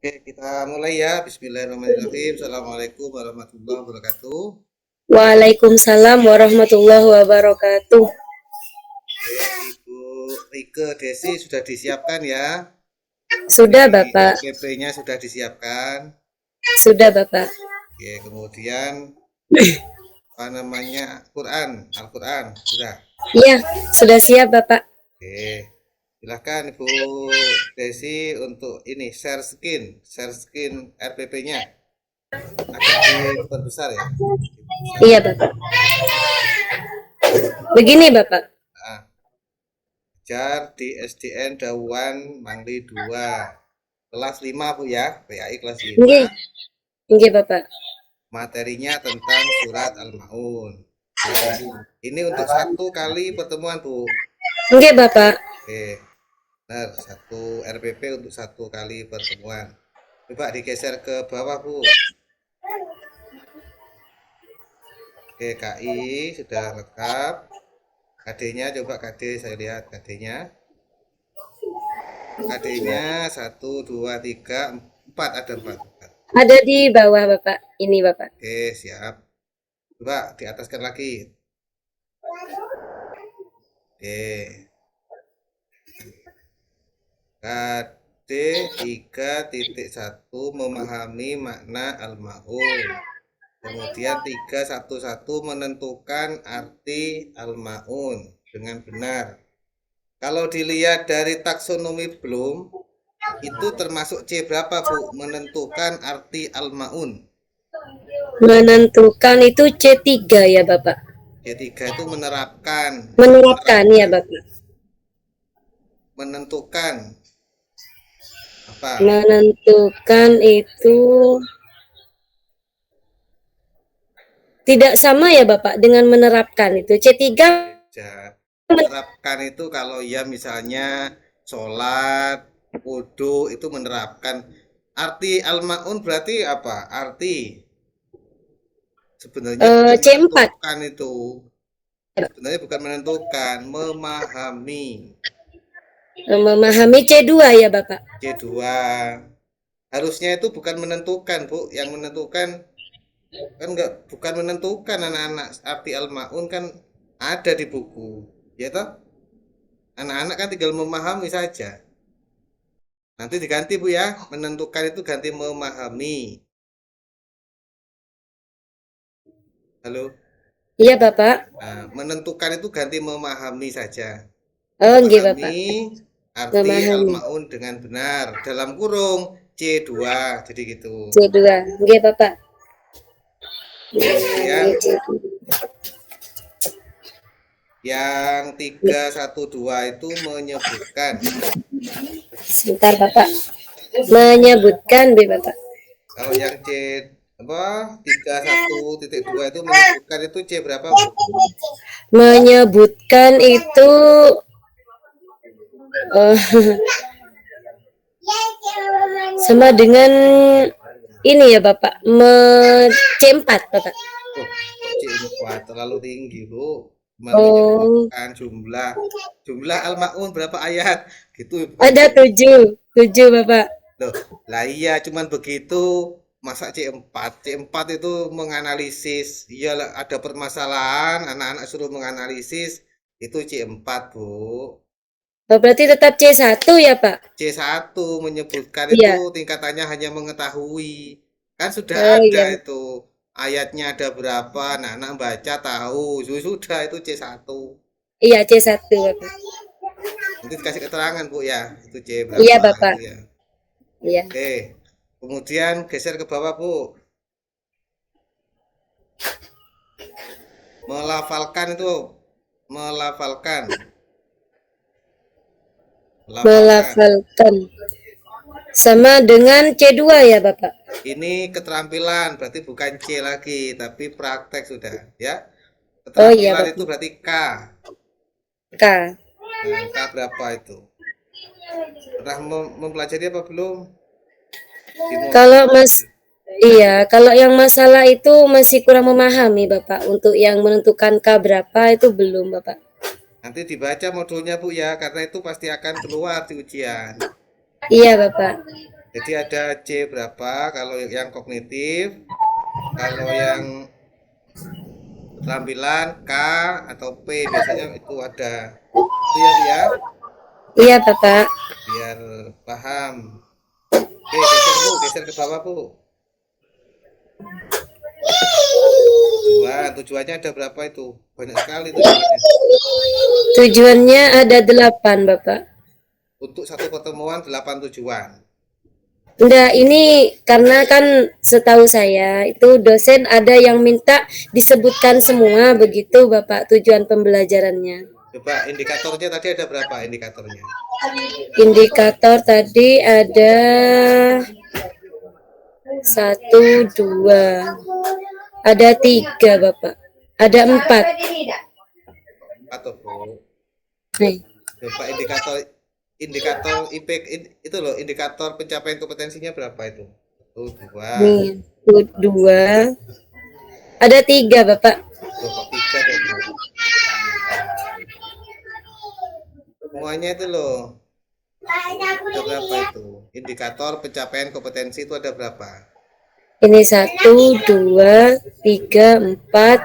Oke, kita mulai ya. Bismillahirrahmanirrahim. Assalamualaikum warahmatullahi wabarakatuh. Waalaikumsalam warahmatullahi wabarakatuh. Oke, Ibu Rike Desi sudah disiapkan ya. Sudah, Ini Bapak. RPP-nya sudah disiapkan. Sudah, Bapak. Oke, kemudian apa namanya? Al-Quran sudah. Iya, sudah siap, Bapak. Oke, silahkan Ibu Desi untuk ini share screen RPP-nya agak diperbesar ya. Diperbesar. Iya, Bapak. Begini, Bapak. Nah, Jar di SDN Dawan Mangli 2 kelas 5 Bu ya, PAI kelas 5. Nggih, nggih, Bapak. Materinya tentang surat Al-Maun ya. Ini untuk satu kali pertemuan Bu. Nggih, Bapak. Oke, benar, satu RPP untuk satu kali pertemuan. Coba digeser ke bawah Bu. Oke, KI sudah lengkap. KD-nya coba KD, saya lihat KD-nya. KD-nya 1 2 3 4, ada 4. Ada di bawah, Bapak. Ini, Bapak. Oke, siap. Coba diataskan lagi. Oke. KD 3.1 memahami makna al-maun. Kemudian 3.1.1 menentukan arti al-maun dengan benar. Kalau dilihat dari taksonomi belum, itu termasuk C berapa Bu? Menentukan arti al-maun. Menentukan itu C3 ya, Bapak. C3 itu menerapkan. Menerapkan ya, Bapak. Menentukan apa? Menentukan itu tidak sama ya, Bapak, dengan menerapkan itu. C3 Beda. Menerapkan itu kalau ya misalnya sholat, wudhu itu menerapkan. Arti al-maun berarti apa? Arti sebenarnya bukan C4. menentukan itu. Sebenarnya bukan menentukan, memahami. Memahami C2 ya, Bapak. C2. Harusnya itu bukan menentukan, Bu. Yang menentukan kan enggak, bukan menentukan anak-anak. Arti al-maun kan ada di buku. Ya toh? Anak-anak kan tinggal memahami saja. Nanti diganti Bu ya, menentukan itu ganti memahami. Halo. Iya, Bapak. Nah, menentukan itu ganti memahami saja. Oh, nggih, Bapak. Memahami arti Memahami. al-maun dengan benar dalam kurung C2. Jadi gitu. C2. Nggih, Bapak. Kemudian Memahami C2. yang 312 itu menyebutkan. Sebentar, Bapak. Menyebutkan, B, Bapak. Kalau yang C apa 31.2 itu menyebutkan itu C berapa Bu? Menyebutkan itu eh, sama dengan ini ya, Bapak. C4, Bapak. Oh, kok C4 terlalu tinggi, Bu. Oh, Menyebutkan jumlah jumlah al-maun berapa ayat gitu ada Bu. 7. 7, Bapak. Loh, lah iya cuman begitu. Masa C4? C4 itu menganalisis. Iyalah ada permasalahan, anak-anak suruh menganalisis, itu C4, Bu. Oh, berarti tetap C1 ya, Pak? C1 menyebutkan itu Iya. tingkatannya hanya mengetahui. Kan sudah Oh, ada iya. itu. Ayatnya ada berapa, nah anak baca tahu. Sudah itu C1. Iya, C1, Bapak. Nanti dikasih keterangan Bu ya, itu C Iya, berapa itu Bapak. ya. Iya. Oke, kemudian geser ke bawah Bu. Melafalkan itu, melafalkan, melafalkan. Melafalkan. Sama dengan C2 ya, Bapak? Ini keterampilan, berarti bukan C lagi, tapi praktek sudah ya. Oh iya, Keterampilan itu Bapak. berarti K. K. Nah, K berapa itu? Pernah mempelajari apa belum? Di modul. Kalau iya, kalau yang masalah itu masih kurang memahami, Bapak. Untuk yang menentukan K berapa itu belum, Bapak. Nanti dibaca modulnya Bu ya, karena itu pasti akan keluar di ujian. Iya, Bapak. Jadi ada C berapa kalau yang kognitif, kalau yang keterampilan K atau P biasanya itu ada. Itu ya, Bu, ya, Iya, Bapak. biar paham. Oke, geser Bu, geser ke bawah Bu. Tujuannya ada berapa itu? Banyak sekali tujuannya. Tujuannya ada 8, Bapak. Untuk satu pertemuan 8 tujuan. Enggak, ini karena kan setahu saya itu dosen ada yang minta disebutkan semua begitu, Bapak, tujuan pembelajarannya. Coba indikatornya tadi ada berapa indikatornya? Indikator tadi ada 1, 2, ada 3, Bapak. Ada 4. Atau Bu? Nih. Coba indikator indikator IP itu loh, indikator pencapaian kompetensinya berapa itu? Satu, dua. Nih, 2. Ada 3, Bapak. Loh, kok tiga dong Bu? Semuanya itu loh. Ada berapa itu? Indikator pencapaian kompetensi itu ada berapa? Ini 1, 2, 3, 4,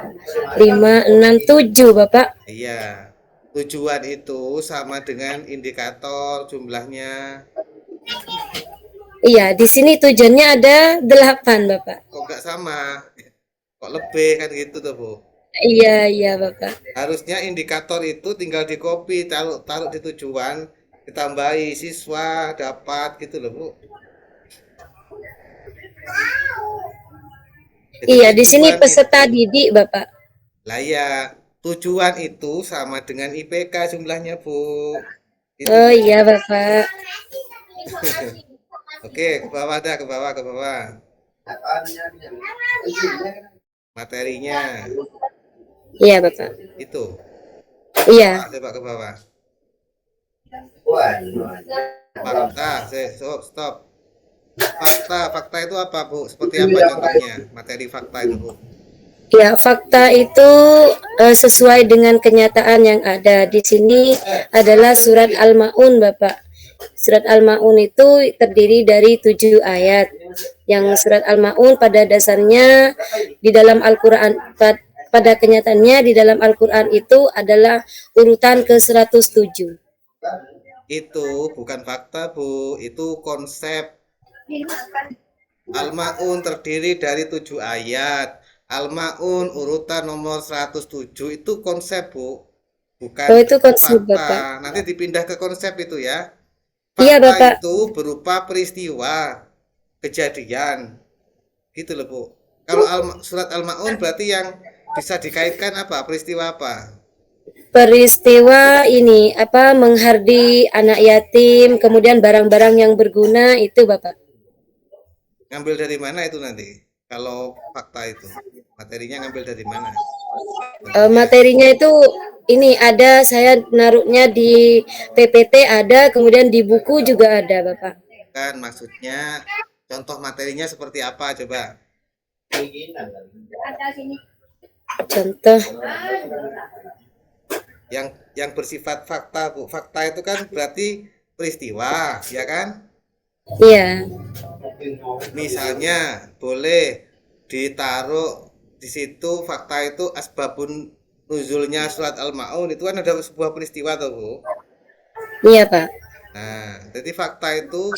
5, 6, 7, Bapak. Iya. Tujuan itu sama dengan indikator jumlahnya. Iya, di sini tujuannya ada 8, Bapak. Kok nggak sama? Kok lebih kan gitu tuh Bu? Iya, iya, Bapak. Harusnya indikator itu tinggal di copy, taruh taruh di tujuan, ditambahi siswa dapat gitu loh Bu. Jadi Iya, di sini tujuan peserta itu, didik, Bapak. lah ya, tujuan itu sama dengan IPK jumlahnya Bu. Itu Oh Bu. iya, Bapak. Oke, ke bawah dah, ke bawah, ke bawah. Materinya Iya, Bapak. itu. Iya. Coba ke bawah. Fakta, stop. Fakta itu apa Bu? Seperti apa contohnya? Materi fakta itu Bu. Ya, fakta itu sesuai dengan kenyataan yang ada. Di sini adalah surat Al-Maun, Bapak. Surat Al-Maun itu terdiri dari 7 ayat. Yang surat Al-Maun pada dasarnya di dalam Al-Quran, pada kenyataannya di dalam Al-Quran itu adalah urutan ke-107. Itu bukan fakta Bu, itu konsep. Al-Maun terdiri dari 7 ayat. Al-Maun urutan nomor 107 itu konsep Bu, bukan Oh, itu konsep, Bapak. fakta. Nanti dipindah ke konsep itu ya. Iya, Fakta Bapak. itu berupa peristiwa, kejadian, gitu loh Bu. Kalau surat Al-Maun berarti yang bisa dikaitkan apa? Peristiwa apa? Peristiwa ini apa menghardi anak yatim, kemudian barang-barang yang berguna itu, Bapak. Ngambil dari mana itu nanti? Kalau fakta itu, materinya ngambil dari mana? Contohnya, Materinya itu ini ada saya naruhnya di PPT ada, kemudian di buku juga ada, Bapak. kan maksudnya contoh materinya seperti apa coba? Contoh, Yang bersifat fakta Bu. Fakta itu kan berarti peristiwa, ya kan? iya. Misalnya boleh ditaruh di situ fakta itu asbabun nuzulnya surat Al-Maun itu kan ada sebuah peristiwa tuh Bu. Iya, Pak. Nah, jadi fakta itu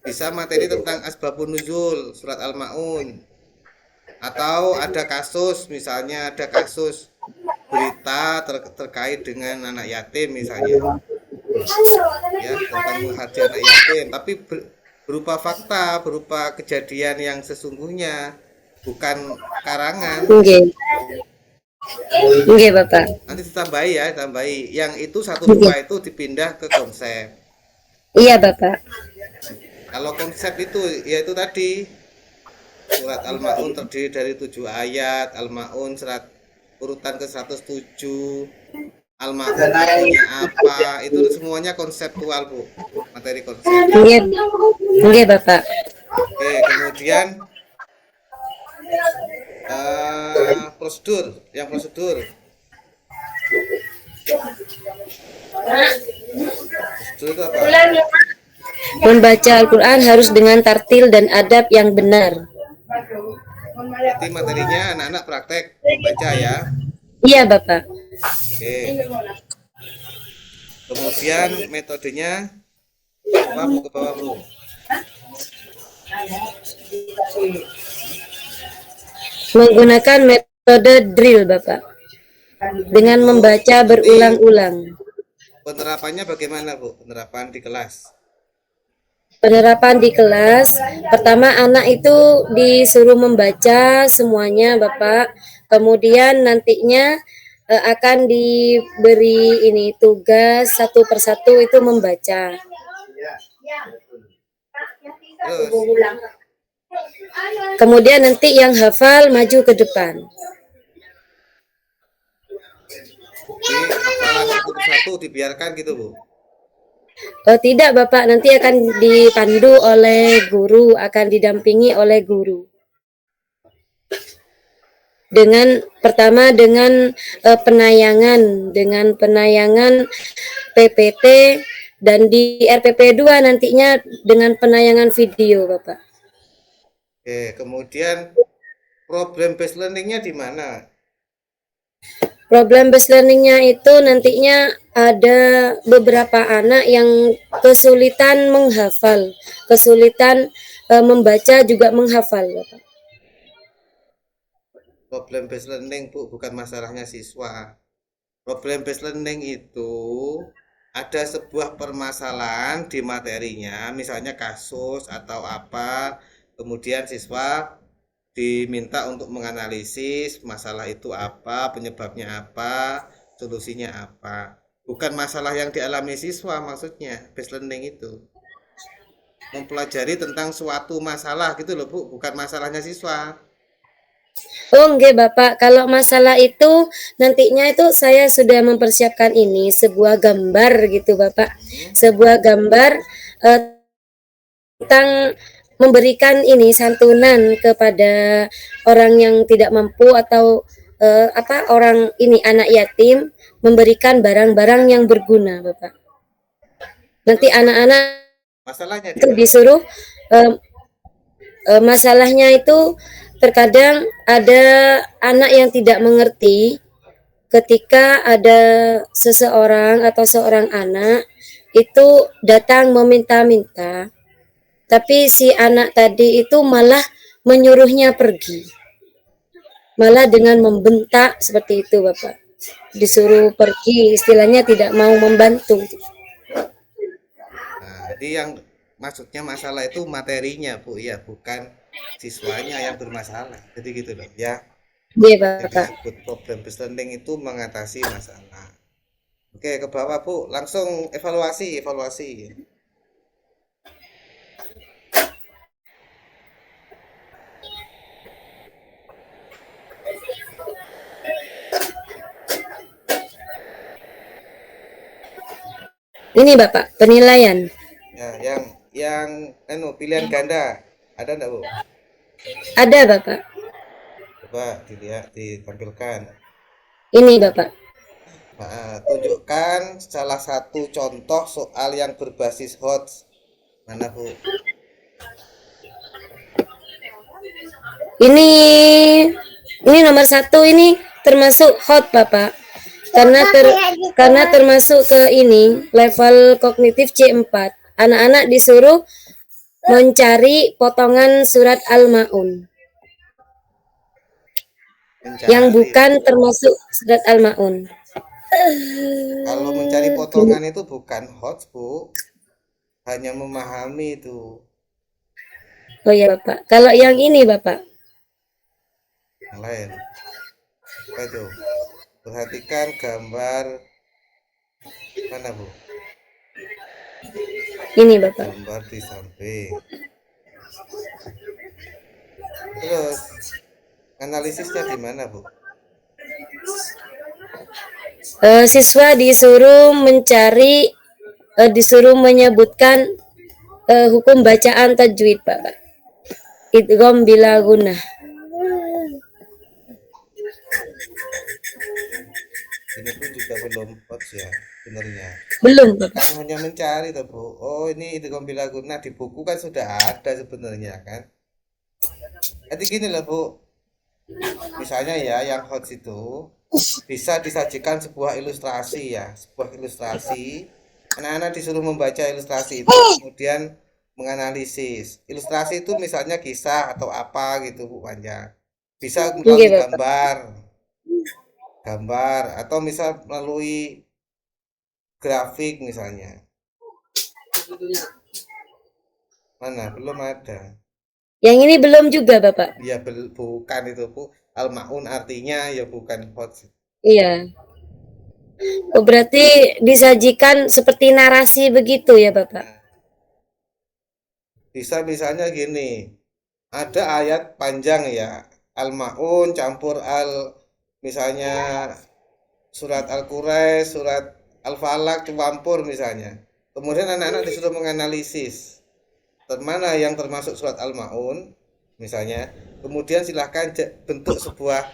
bisa materi tentang asbabun nuzul surat Al-Maun, atau ada kasus, misalnya ada kasus berita terkait dengan anak yatim misalnya, ya, tentang menghargai anak yatim, tapi berupa fakta, berupa kejadian yang sesungguhnya, bukan karangan. Nggih. Nggih, Bapak. Nanti ditambahi ya, ditambahi yang itu satu Nggih. dua itu dipindah ke konsep. Iya, Bapak. Kalau konsep itu yaitu tadi surat Al-Maun terdiri dari 7 ayat. Al-Maun urutan ke 107. Al-Maun artinya apa? Itu semuanya konseptual Bu, materi konsep. Nggih. Nggih, Bapak. Oke, kemudian prosedur, yang prosedur itu apa? Membaca Al-Quran harus dengan tartil dan adab yang benar. Berarti materinya anak-anak praktek membaca ya. Iya, Bapak. Oke. Kemudian metodenya apa Bu ke bawah Bu? Menggunakan metode drill, Bapak. Dengan Itu membaca nanti berulang-ulang. penerapannya bagaimana Bu? Penerapan di kelas. Penerapan di kelas, pertama anak itu disuruh membaca semuanya, Bapak. Kemudian nantinya akan diberi ini tugas satu persatu itu membaca. Terus Kemudian nanti yang hafal maju ke depan. jadi hafalan satu persatu dibiarkan gitu Bu. Tidak, Bapak, nanti akan dipandu oleh guru, akan didampingi oleh guru. Dengan pertama dengan penayangan PPT, dan di RPP 2 nantinya dengan penayangan video, Bapak. Oke, kemudian problem based learningnya di mana? Problem based learningnya itu nantinya ada beberapa anak yang kesulitan menghafal, kesulitan membaca juga menghafal, Bapak. Problem based learning Bu, bukan masalahnya siswa. Problem based learning itu ada sebuah permasalahan di materinya, misalnya kasus atau apa, kemudian siswa diminta untuk menganalisis masalah itu apa, penyebabnya apa, solusinya apa. Bukan masalah yang dialami siswa maksudnya, based learning itu. Mempelajari tentang suatu masalah gitu loh Bu, bukan masalahnya siswa. Oh, enggak, Bapak. Kalau masalah itu nantinya itu saya sudah mempersiapkan ini sebuah gambar gitu, Bapak. Hmm. Sebuah gambar tentang memberikan ini santunan kepada orang yang tidak mampu atau orang ini anak yatim, memberikan barang-barang yang berguna, Bapak. Nanti anak-anak Masalahnya di itu mana? disuruh masalahnya itu terkadang ada anak yang tidak mengerti ketika ada seseorang atau seorang anak itu datang meminta-minta, tapi si anak tadi itu malah menyuruhnya pergi, malah dengan membentak seperti itu, Bapak. Disuruh pergi, istilahnya tidak mau membantu. Nah, jadi yang maksudnya masalah itu materinya Bu ya, bukan siswanya yang bermasalah. Jadi gitu loh ya. Iya, Yang Bapak. disebut problem based learning itu mengatasi masalah. Oke, ke bawah Bu, langsung evaluasi, evaluasi. Ini Bapak, penilaian. Ya, yang pilihan ganda ada enggak Bu? Ada Bapak. Coba dilihat, ditampilkan. Ini Bapak. Nah, tunjukkan salah satu contoh soal yang berbasis HOTS. Mana Bu? Ini nomor 1 ini termasuk hot Bapak. Karena termasuk ke ini level kognitif C4. Anak-anak disuruh mencari potongan surat Al-Maun yang Mencari. bukan termasuk surat Al-Maun. Kalau mencari potongan itu bukan HOTS Bu, hanya memahami itu. Oh ya Bapak. Kalau yang ini Bapak. Yang lain. Apa itu? Perhatikan gambar mana Bu? Ini Bapak. Gambar di samping. Terus analisisnya di mana Bu? Siswa disuruh mencari, disuruh menyebutkan hukum bacaan tajwid, Bapak. Idgham bila gunah. Ini pun juga juga belum hots ya sebenarnya. Belum, Bapak. Kan hanya mencari tuh Bu. Oh ini Istiqomah Guna di buku kan sudah ada sebenarnya kan. Jadi gini lah Bu, misalnya ya yang hots itu bisa disajikan sebuah ilustrasi ya, sebuah ilustrasi. Anak-anak disuruh membaca ilustrasi itu, kemudian menganalisis. Ilustrasi itu misalnya kisah atau apa gitu Bu panjang. Bisa Nggih, melalui Bapak. gambar, gambar atau misal melalui grafik misalnya. Mana? Belum ada. Yang ini belum juga, Bapak. Ya bukan itu Bu. Al-Maun artinya ya bukan hots. Iya. Oh, berarti disajikan seperti narasi begitu ya, Bapak? Nah, bisa misalnya gini, ada ayat panjang ya, Al-Maun campur misalnya surat Al-Quraisy, surat Al-Falaq campur misalnya. Kemudian anak-anak disuruh menganalisis mana yang termasuk surat Al-Maun misalnya. Kemudian silahkan bentuk sebuah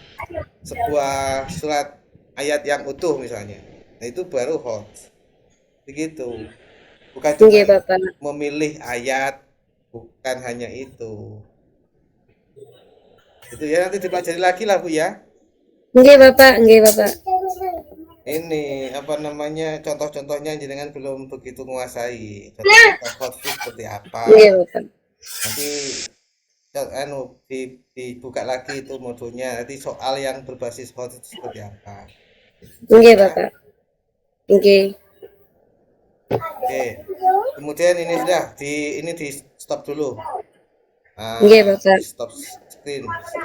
sebuah surat ayat yang utuh misalnya. Nah, itu baru hoax. Begitu. Bukan cuma Nggih, Bapak. memilih ayat, bukan hanya itu. Itu ya nanti dipelajari lagi lah Bu ya. Nggih, Bapak. Nggih, Bapak. Ini apa namanya contoh-contohnya jenengan belum begitu menguasai. Contoh-contoh hotfix seperti apa. Nggih, Bapak. Nanti anu dibuka lagi itu modulnya. Nanti soal yang berbasis hot itu seperti apa. Nggih, Ya. Bapak. Nggih. Oke. Kemudian ini sudah ini di stop dulu. Nggih, Ah, Bapak. stop screen.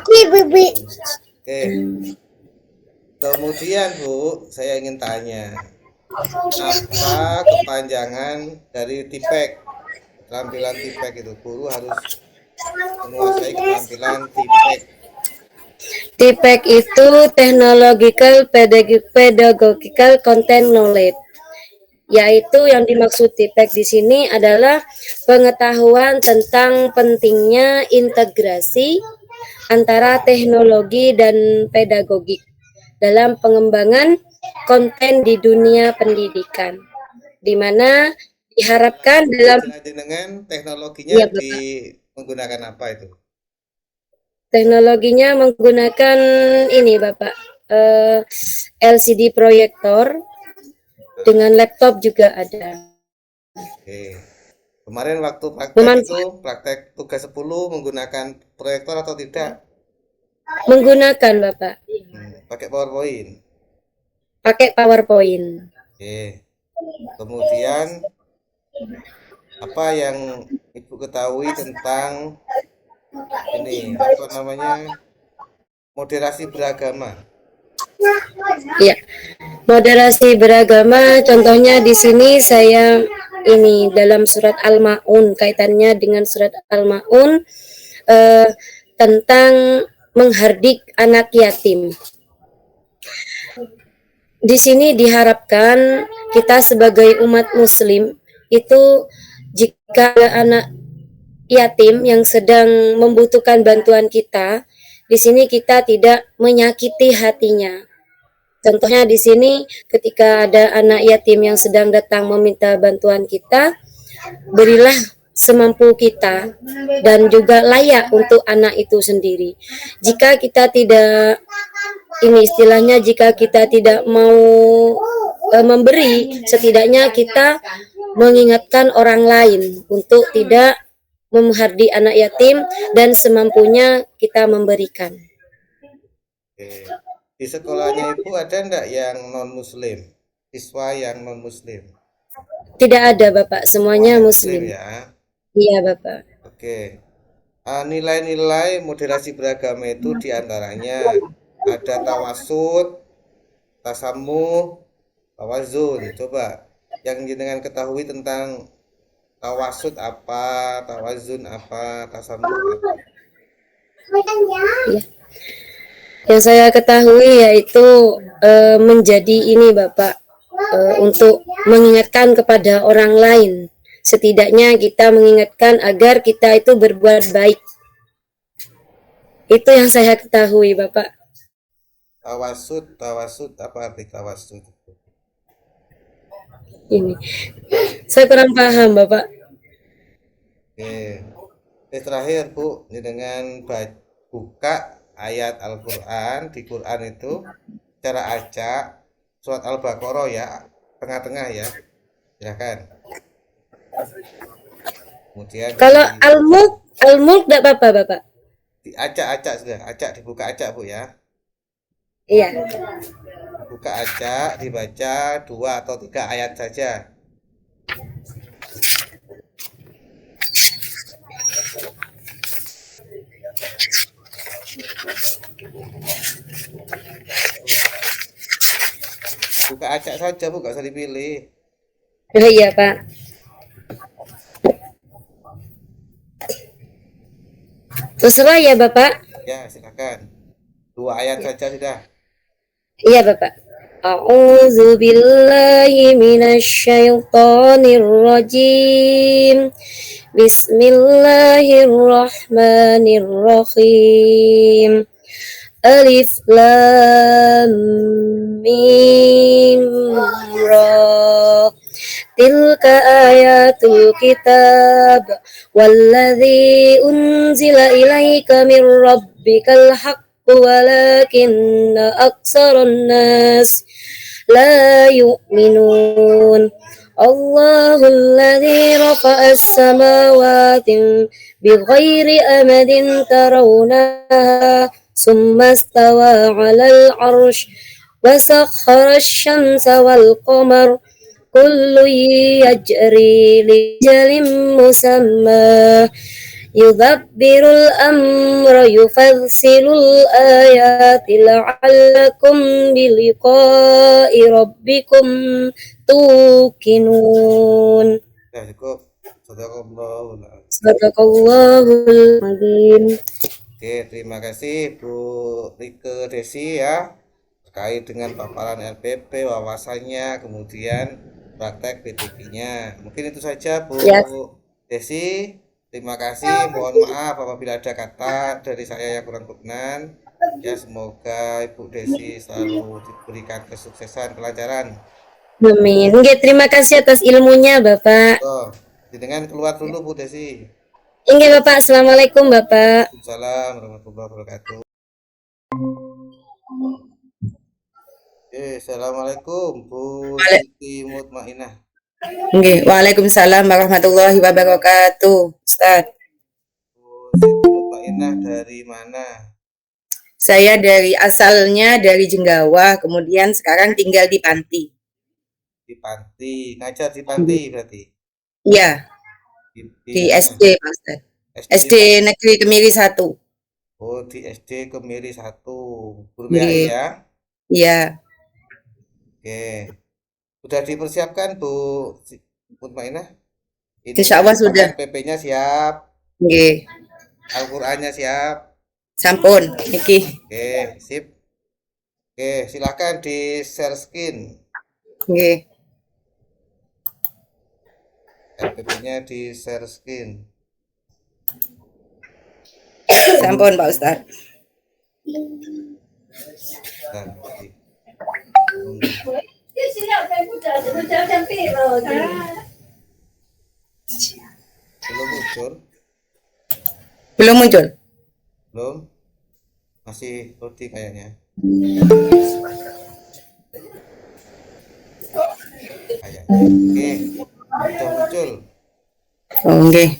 Bibi. Oke. Kemudian Bu, saya ingin tanya, apa kepanjangan dari TIPEK? Keterampilan TIPEK itu guru harus menguasai keterampilan TIPEK. TPEC itu Technological Pedagogical Content Knowledge, yaitu yang dimaksud TPEC di sini adalah pengetahuan tentang pentingnya integrasi antara teknologi dan pedagogik dalam pengembangan konten di dunia pendidikan, di mana diharapkan dalam Dengan teknologinya ya, menggunakan apa itu? teknologinya menggunakan ini Bapak, LCD proyektor dengan laptop juga ada. Oke. Kemarin waktu praktek itu, Memanfaat praktek tugas 10 menggunakan proyektor atau tidak? menggunakan Bapak, Pakai PowerPoint. pakai PowerPoint. Oke. Kemudian apa yang Ibu ketahui tentang ini apa namanya moderasi beragama? Ya, moderasi beragama contohnya di sini saya ini dalam surat Al-Maun, kaitannya dengan surat Al-Maun eh, tentang menghardik anak yatim. Di sini diharapkan kita sebagai umat muslim itu jika ada anak yatim yang sedang membutuhkan bantuan kita, di sini kita tidak menyakiti hatinya. Contohnya di sini ketika ada anak yatim yang sedang datang meminta bantuan kita, berilah semampu kita dan juga layak untuk anak itu sendiri. Jika kita tidak ini istilahnya jika kita tidak mau memberi, setidaknya kita mengingatkan orang lain untuk tidak menghardi anak yatim dan semampunya kita memberikan. Oke. Di sekolahnya Ibu ada enggak yang non muslim? Siswa yang non muslim? Tidak ada Bapak, semuanya Semuanya muslim muslim. ya. Iya Bapak. Oke. Nilai-nilai moderasi beragama itu diantaranya ada tawasud, tasamuh, tawazun. Coba yang jenengan ketahui tentang tawasud apa, tawazun apa, tasamuh apa. Ya. Yang saya ketahui yaitu menjadi ini Bapak, untuk mengingatkan kepada orang lain. Setidaknya kita mengingatkan agar kita itu berbuat baik. Itu yang saya ketahui Bapak. Tawasud, tawasud apa arti tawasud? Ini saya kurang paham, Bapak. Oke. Terakhir Bu, ini dengan buka ayat Al-Quran. Di Quran itu cara acak surat Al-Baqarah ya, tengah-tengah ya, silakan. Kemudian Kalau al-mulk enggak apa-apa, Bapak. diacak-acak sudah, acak dibuka acak Bu ya. Iya. Dibuka acak, dibaca 2 atau 3 ayat saja. Buka acak saja Bu, gak usah dipilih. Oh, iya, Pak. Terserah ya, Bapak. Ya, silakan. 2 ayat saja sudah. Iya, Bapak. A'udzu billahi minasyaitonir rajim. Bismillahirrahmanirrahim. Alif lam mim ra. Tilka ayatul kitab walladzi unzila ilaika min rabbikal haqqu walakinna aktsaran nas la yu'minun. Allahul ladzi rafa'as samawati bighairi amadin tarawnaha summa stawa 'alal 'arsy wa sakhkhara asy-syamsa wal qamara kullu yajri li ajalin musamma yudabbirul amra yufassilul ayati la'allakum biliqa'i rabbikum tuqinun. Ya, cukup. Sadaqallahul adzim. Sadaqallahul azim. Oke, terima kasih Bu Rike Desi ya terkait dengan paparan LPP, wawasannya, kemudian praktek PTP-nya. Mungkin itu saja Bu Ya, Desi. Terima kasih. Mohon maaf apabila ada kata dari saya yang kurang berkenan. Ya, semoga Ibu Desi selalu diberikan kesuksesan, kelancaran. amin. Nggih, terima kasih atas ilmunya, Bapak. Oh, dengan keluar dulu Bu Desi. Nggih, Bapak. Assalamualaikum, Bapak. Waalaikumsalam warahmatullahi wabarakatuh. Assalamualaikum Bu Siti Mutmainah. Nggih, Waalaikumsalam warahmatullahi wabarakatuh. Ustaz, Bu Siti Mutmainah dari mana? saya asalnya dari Jenggawa, kemudian sekarang tinggal di Panti. Di Panti, ngajar di Panti berarti. Iya, di Mana? SD, Pak Ustaz. SD SD Negeri Kemiri 1. Oh, di SD Kemiri 1. Guru PAI Nggih, ya. iya. Oke. Sudah dipersiapkan Bu Mutmainah? Insya Ininya Allah sudah. LPP-nya siap, Nggih, Al-Qur'annya siap. sampun. Niki. Oke, sip. Oke, silakan di share screen. Nggih, LPP-nya di share screen. sampun Pak Ustaz. Nah, nanti. Belum muncul? Belum muncul? Belum? Masih loading kayaknya. Kayaknya. Oke, sudah muncul. Oh, nggih.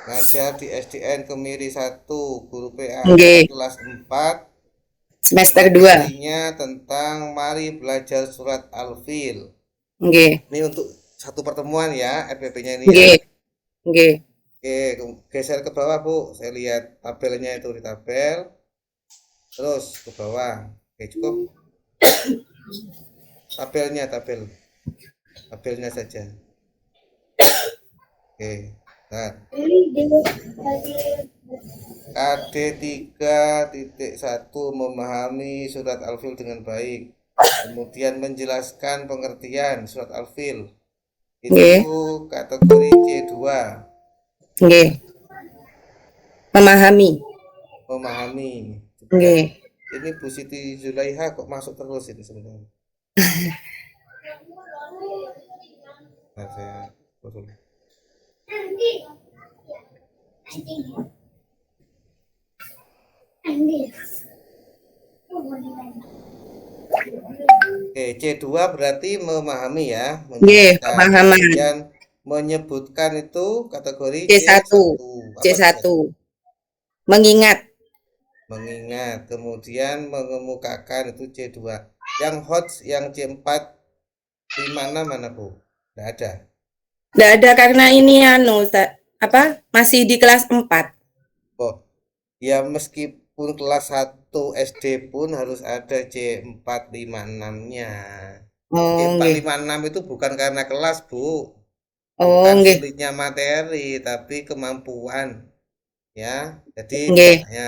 Ngajar di SDN Kemiri 1, guru PAI Nggih. kelas 4. Semester 2. Materinya tentang mari belajar surat Al-Fil. Nggih. Ini untuk satu pertemuan ya, FPP-nya ini ya. Nggih. Nggih. Oke, geser ke bawah Bu. Saya lihat tabelnya itu di tabel. Terus ke bawah. Oke, cukup. Tabelnya saja. Oke, nah. KD 3.1 memahami surat Al-Fil dengan baik. Kemudian menjelaskan pengertian surat Al-Fil. Itu kategori C2. Nggih. Memahami. Nggih. Ini Bu Siti Zulaiha kok masuk terus ini sebenarnya. Nah, saya usul. Oke, C2 berarti memahami ya, Nggih, membaca. pemahaman. Kemudian menyebutkan itu kategori C1, C1. Apa tuh C1? C1. Mengingat. Mengingat. Kemudian mengemukakan itu C2. Yang hot yang C4 di mana mana Bu? Nggak ada. Nggak ada karena ini Ustaz, apa? Masih di kelas 4. Oh, ya meskipun kelas 1 SD pun harus ada C456-nya. Oh, nggih. C456 itu bukan karena kelas, Bu. Oh, Bukan nggih. sulitnya materi, tapi kemampuan. Ya, jadi Nggih. misalnya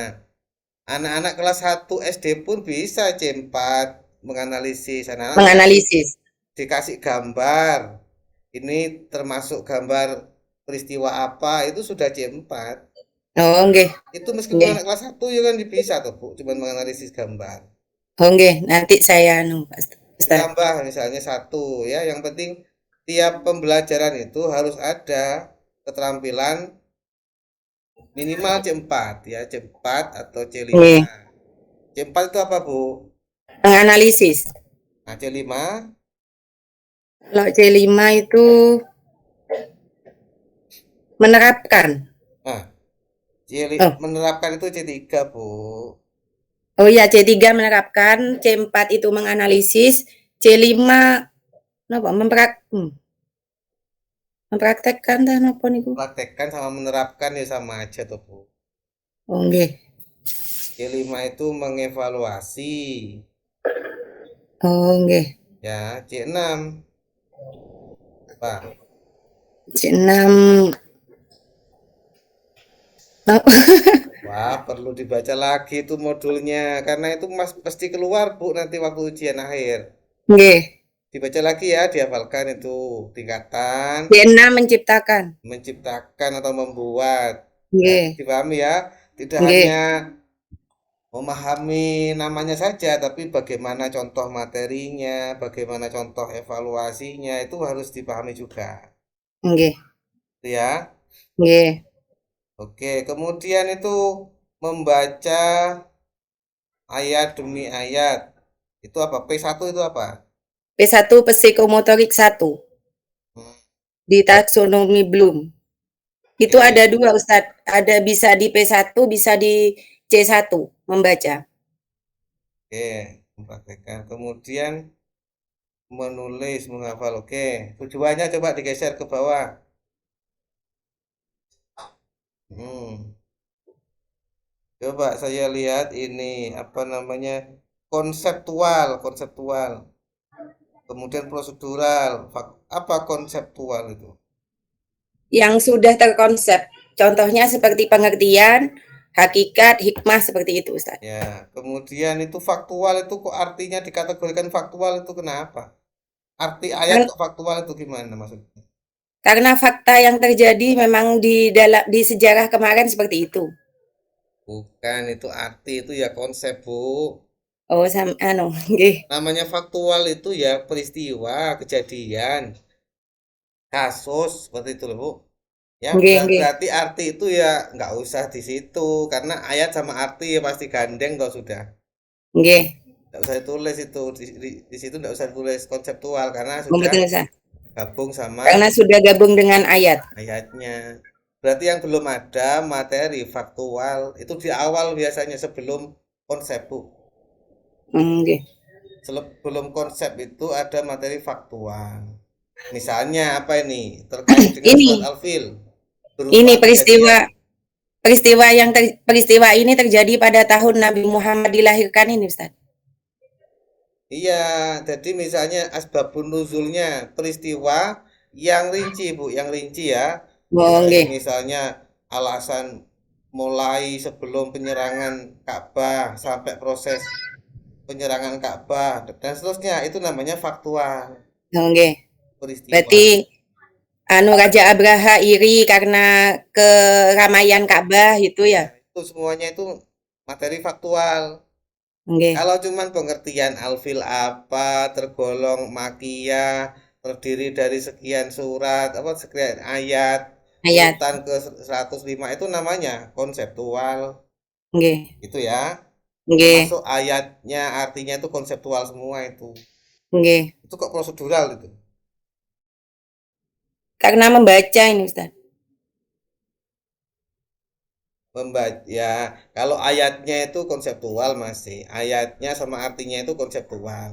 anak-anak kelas 1 SD pun bisa C4 menganalisis. Anak-anak Menganalisis. dikasih gambar. Ini termasuk gambar peristiwa apa, itu sudah C4. Oh, nggih. Itu meskipun Nggih. anak kelas 1 ya kan bisa tuh, Bu, cuman menganalisis gambar. Oh, nggih. Nanti saya Ustaz. Ditambah misalnya satu ya, yang penting tiap pembelajaran itu harus ada keterampilan minimal C4 ya, C4 atau C5. Nggih. C4 itu apa, Bu? Menganalisis. Nah, C5, Kalau C5 itu menerapkan. nah, Oh, menerapkan itu C3, Bu. oh iya C3 menerapkan, C4 itu menganalisis, C5 napa mempraktekkan ta napa niku? Praktekkan sama menerapkan ya sama aja tuh, Bu. Oh nggih. C5 itu mengevaluasi. Oh nggih. Ya, C6 Pak. C6 oh, Wah, perlu dibaca lagi itu modulnya karena itu Mas pasti keluar, Bu, nanti waktu ujian akhir. nggih. Dibaca lagi ya, dihafalkan itu tingkatan C6 menciptakan. menciptakan atau membuat. Ya, Nggih. dipahami ya. Tidak Nggih. hanya memahami namanya saja, tapi bagaimana contoh materinya, bagaimana contoh evaluasinya itu harus dipahami juga. Nggih. Itu ya. Nggih. Oke, kemudian itu membaca ayat demi ayat. Itu apa? P1 itu apa? P1 psikomotorik 1 Hmm, di taksonomi Bloom. Itu oke, ada 2 Ustadz, ada bisa di P1, bisa di C1 membaca. oke, mempraktekkan. Kemudian menulis, menghafal. Oke, tujuannya coba digeser ke bawah. Hmm, coba saya lihat ini apa namanya konseptual, konseptual. Kemudian prosedural. Apa konseptual itu? Yang sudah terkonsep. Contohnya seperti pengertian, hakikat, hikmah seperti itu Ustaz. Ya, kemudian itu faktual itu kok artinya dikategorikan faktual itu kenapa? Arti ayat Kan kok faktual itu gimana maksudnya? karena fakta yang terjadi memang di sejarah kemarin seperti itu. Bukan, itu arti itu ya konsep, Bu. Oh, nggih. Namanya faktual itu ya peristiwa, kejadian, kasus seperti itu loh, Bu. Ya, Nggih, nggih. berarti arti itu ya nggak usah di situ karena ayat sama arti ya pasti gandeng kalau sudah. Nggih. Nggak usah ditulis itu di situ nggak usah tulis konseptual karena Oh, sudah betul Ustaz. gabung sama Karena sudah gabung dengan ayat. ayatnya. Berarti yang belum ada materi faktual itu di awal biasanya sebelum konsep, Bu. Nggih. Sebelum konsep itu ada materi faktual. Misalnya apa ini? Terkait dengan surat Ini Al-Fil ini berupa peristiwa kejadian. peristiwa ini terjadi pada tahun Nabi Muhammad dilahirkan ini Ustaz. Iya, jadi misalnya asbabun nuzulnya peristiwa yang rinci, Bu, yang rinci ya. Oh, Kayak nggih. misalnya alasan mulai sebelum penyerangan Ka'bah sampai proses penyerangan Ka'bah dan seterusnya itu namanya faktual Oh, nggih. peristiwa. Berarti Raja Abraha iri karena keramaian Ka'bah itu Ya, ya? itu semuanya itu materi faktual. Nggih. Kalau cuman pengertian alfil apa, tergolong makiyah, terdiri dari sekian surat, apa sekian ayat, Ayat. urutan ke 105 itu namanya konseptual. Nggih. Itu ya. Nggih. Termasuk ayatnya artinya itu konseptual semua itu. Nggih. Itu kok prosedural itu. Karena membaca ini Ustaz. Membaca ya, kalau ayatnya itu konseptual masih. Ayatnya sama artinya itu konseptual.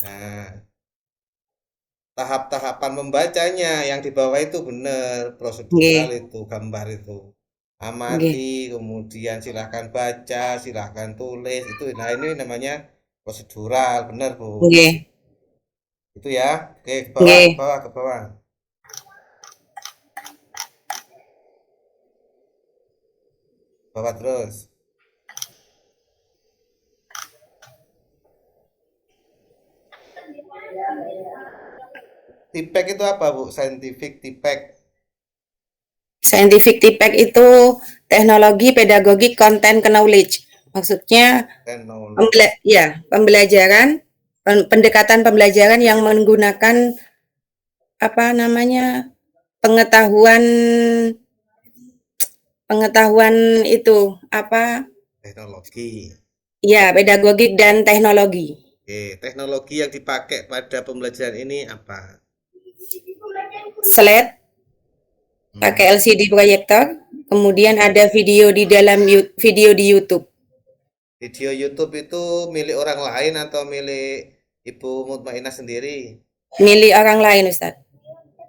Nah, tahap-tahapan membacanya yang di bawah itu benar, prosedural Nggih. itu, gambar itu. Nggih. Amati, kemudian silahkan baca, silahkan tulis, itu. Nah, ini namanya prosedural, benar, Bu. Nggih. Itu ya. Oke, ke bawah, ke Nggih. bawah, ke bawah. Bawah terus. Tipek itu apa, Bu? Scientific tipek. Scientific Tipek itu teknologi pedagogik content knowledge. Maksudnya Knowledge. pembelajaran pendekatan pembelajaran yang menggunakan apa namanya? pengetahuan pengetahuan itu apa? Teknologi. Ya, pedagogik dan teknologi. Oke, teknologi yang dipakai pada pembelajaran ini apa? Slide Hmm. pakai LCD proyektor, kemudian ada video di dalam video di YouTube. Video YouTube itu milik orang lain atau milik Ibu Mutmainah sendiri? Milik orang lain, Ustaz.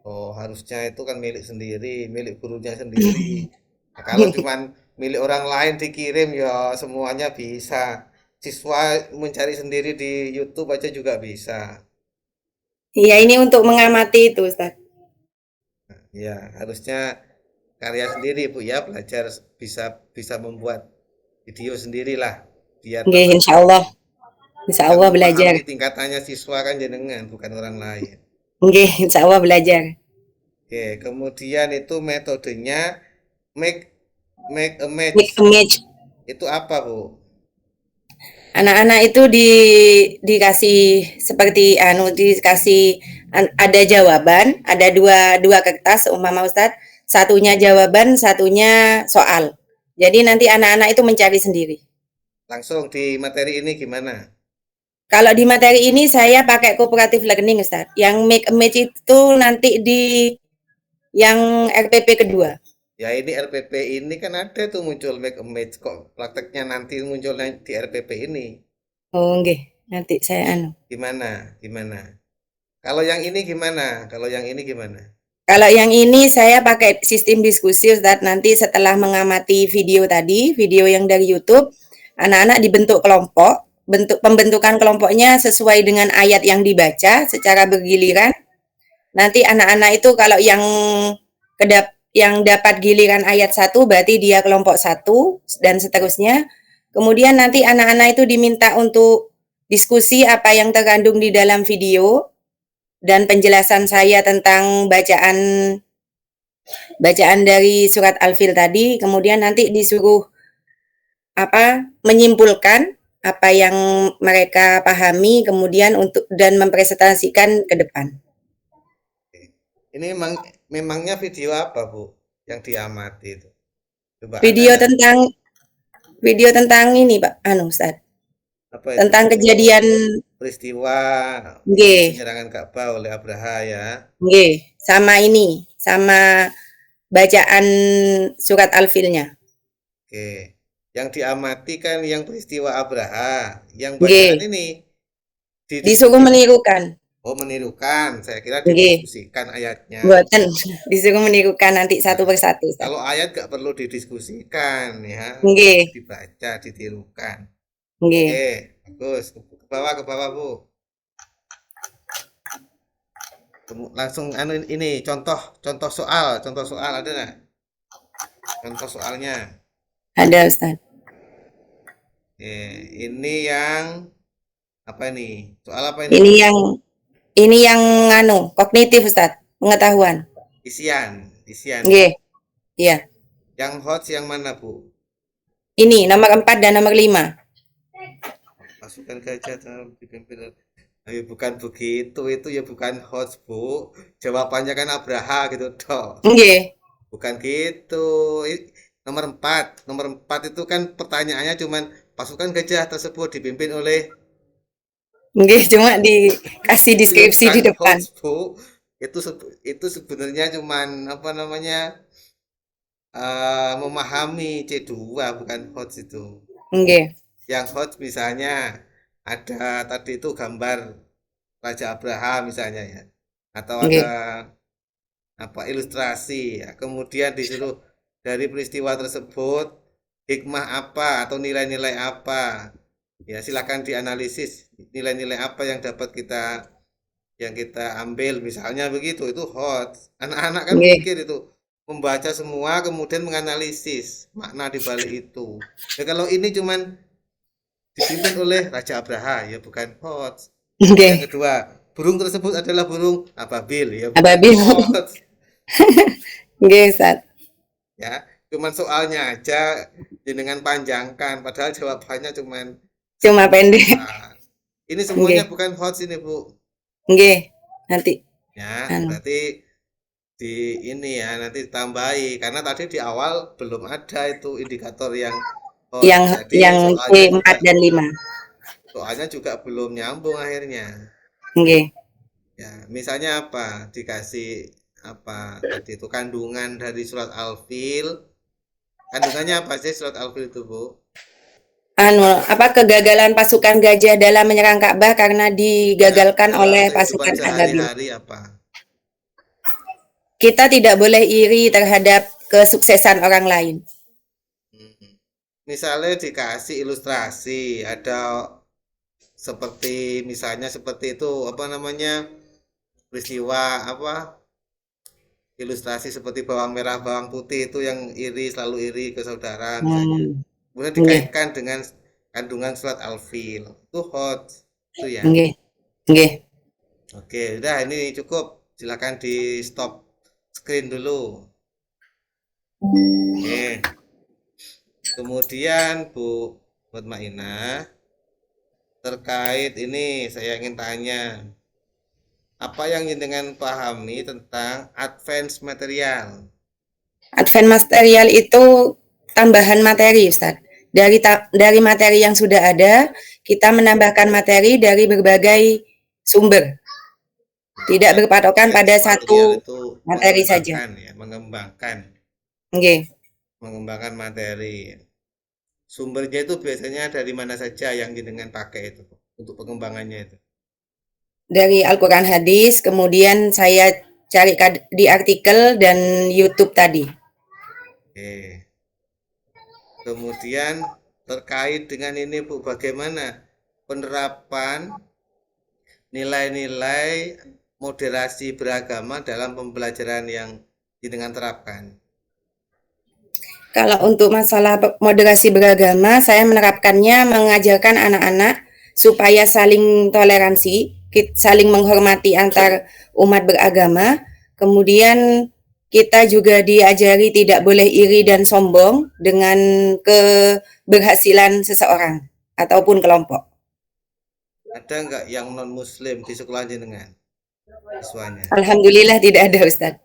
Oh, harusnya itu kan milik sendiri, milik gurunya sendiri. Nah, kalau cuman milik orang lain dikirim ya semuanya bisa. Siswa mencari sendiri di YouTube aja juga bisa. Iya, ini untuk mengamati itu, Ustaz. Ya, harusnya karya sendiri Bu ya, belajar bisa bisa membuat video sendirilah biar Nggih, tambah paham. insya Yang Allah belajar. memahami tingkatannya siswa kan jenengan, bukan orang lain. Nggih, insya Allah belajar. Oke, kemudian itu metodenya make make a match. Mix image. Itu apa, Bu? Anak-anak itu dikasih seperti dikasih ada jawaban, ada dua kertas umpama Ustadz, satunya jawaban, satunya soal. Jadi nanti anak-anak itu mencari sendiri. Langsung di materi ini gimana? Kalau di materi ini saya pakai cooperative learning Ustadz. Yang make a match itu nanti di yang RPP kedua. Ya ini RPP ini kan ada tuh muncul make a match kok prakteknya nanti muncul di RPP ini. Oh, nggih. Nanti saya Gimana? Gimana? Kalau yang ini gimana? Kalau yang ini gimana? Kalau yang ini saya pakai sistem diskusi Ustadz. Nanti setelah mengamati video tadi, video yang dari YouTube, anak-anak dibentuk kelompok. Pembentukan kelompoknya sesuai dengan ayat yang dibaca secara bergiliran. Nanti anak-anak itu kalau yang dapat giliran ayat 1 berarti dia kelompok 1 dan seterusnya. Kemudian nanti anak-anak itu diminta untuk diskusi apa yang terkandung di dalam video dan penjelasan saya tentang bacaan dari surat Al-Fil tadi, kemudian nanti disuruh menyimpulkan apa yang mereka pahami kemudian dan mempresentasikan ke depan. Ini memangnya video apa, Bu? Yang diamati itu? Coba ada Video nggak? tentang ini, Pak, Ustaz. Apa itu? Tentang Oh, kejadian peristiwa nggih, penyerangan Ka'bah oleh Abraha ya. nggih, sama bacaan surat Al-Filnya. Oke. Yang diamati kan yang peristiwa Abraha, yang bacaan Nggih, ini disuruh didiskusikan. menirukan. Oh, menirukan. Saya kira Nggih, didiskusikan ayatnya. mboten disuruh menirukan nanti satu Nah, persatu, Ustaz. kalau ayat nggak perlu didiskusikan ya, Nggih, cukup dibaca, ditirukan. nggih. Oke, bagus. Ke bawah, Bu. Langsung ini contoh soal ada nggak? Contoh soalnya. Ada, Ustaz. Ini yang apa ini? Soal apa ini? Ini yang kognitif, Ustaz, pengetahuan. Isian. Nggih, iya. Yang hot yang mana, Bu? Ini nomor 4 dan nomor 5. Pasukan gajah dalam Tapi bukan begitu, itu ya bukan hoax, Bu. Jawabannya kan Abraha gitu toh. Nggih. Bukan gitu. Nomor 4 itu kan pertanyaannya cuman pasukan gajah tersebut dipimpin oleh Nggih, cuma dikasih itu ya deskripsi bukan di depan. hoax, Bu. Itu sebenarnya cuman apa namanya? Memahami C2 bukan hoax itu. Nggih. Yang hoax misalnya ada tadi itu gambar Raja Abraham misalnya ya. Atau ada Nggih. apa ilustrasi ya. Kemudian disuruh dari peristiwa tersebut hikmah apa atau nilai-nilai apa. Ya, silakan dianalisis nilai-nilai apa yang dapat kita ambil misalnya begitu itu hoax. Anak-anak kan Nggih. mikir itu membaca semua kemudian menganalisis makna di balik itu. Ya kalau ini cuman dipimpin oleh Raja Abraha ya bukan hoax. Yang Nggih. kedua, burung tersebut adalah burung ababil ya bukan Ababil. hoax Nggih, Ustaz. ya. Cuman soalnya aja jenengan panjangkan padahal jawabannya cuman Cuma pendek. sebentar. Ini semuanya Nggih. bukan hoax ini, Bu. Nggih. Nanti Ya, anu berarti di ini ya nanti tambahi karena tadi di awal belum ada itu indikator yang hoax. yang Jadi yang soalnya juga C4 dan 5. soalnya juga belum nyambung akhirnya. Nggih. Ya, misalnya apa? Dikasih apa tadi itu kandungan dari surat Al-Fil. Kandungannya apa sih surat Al-Fil itu, Bu? Anu, apa kegagalan pasukan gajah dalam menyerang Ka'bah karena Ya, digagalkan dalam oleh kehidupan pasukan Ababil. sehari-hari apa? Kita tidak boleh iri terhadap kesuksesan orang lain. Hmm. Misalnya dikasih ilustrasi, ada seperti misalnya seperti itu apa namanya peristiwa apa ilustrasi seperti bawang merah bawang putih itu yang iri selalu iri ke saudara misalnya. Kemudian Nggih. dikaitkan dengan kandungan surat Al-Fil. Itu hot itu ya. Nggih. Nggih. Oke, udah ini cukup. Silakan di stop screen dulu. Oke. Kemudian Bu Mutmainah terkait ini saya ingin tanya, apa yang dengan pahami tentang advance material? Advent material itu tambahan materi, Ustaz. Dari materi yang sudah ada, kita menambahkan materi dari berbagai sumber. Tidak Jadi berpatokan pada advance satu material itu materi saja. mengembangkan ya, mengembangkan, Nggih. mengembangkan materi. Sumbernya itu biasanya dari mana saja yang jenengan pakai itu untuk pengembangannya itu? Dari Al-Quran hadis, kemudian saya cari di artikel dan YouTube tadi. Oke. Kemudian terkait dengan ini Bu, bagaimana penerapan nilai-nilai moderasi beragama dalam pembelajaran yang jenengan terapkan? Kalau untuk masalah moderasi beragama, saya menerapkannya mengajarkan anak-anak supaya saling toleransi, saling menghormati antar umat beragama. Kemudian kita juga diajari tidak boleh iri dan sombong dengan keberhasilan seseorang ataupun kelompok. Ada nggak yang non muslim di sekolah jenengan siswanya? Alhamdulillah tidak ada, Ustadz.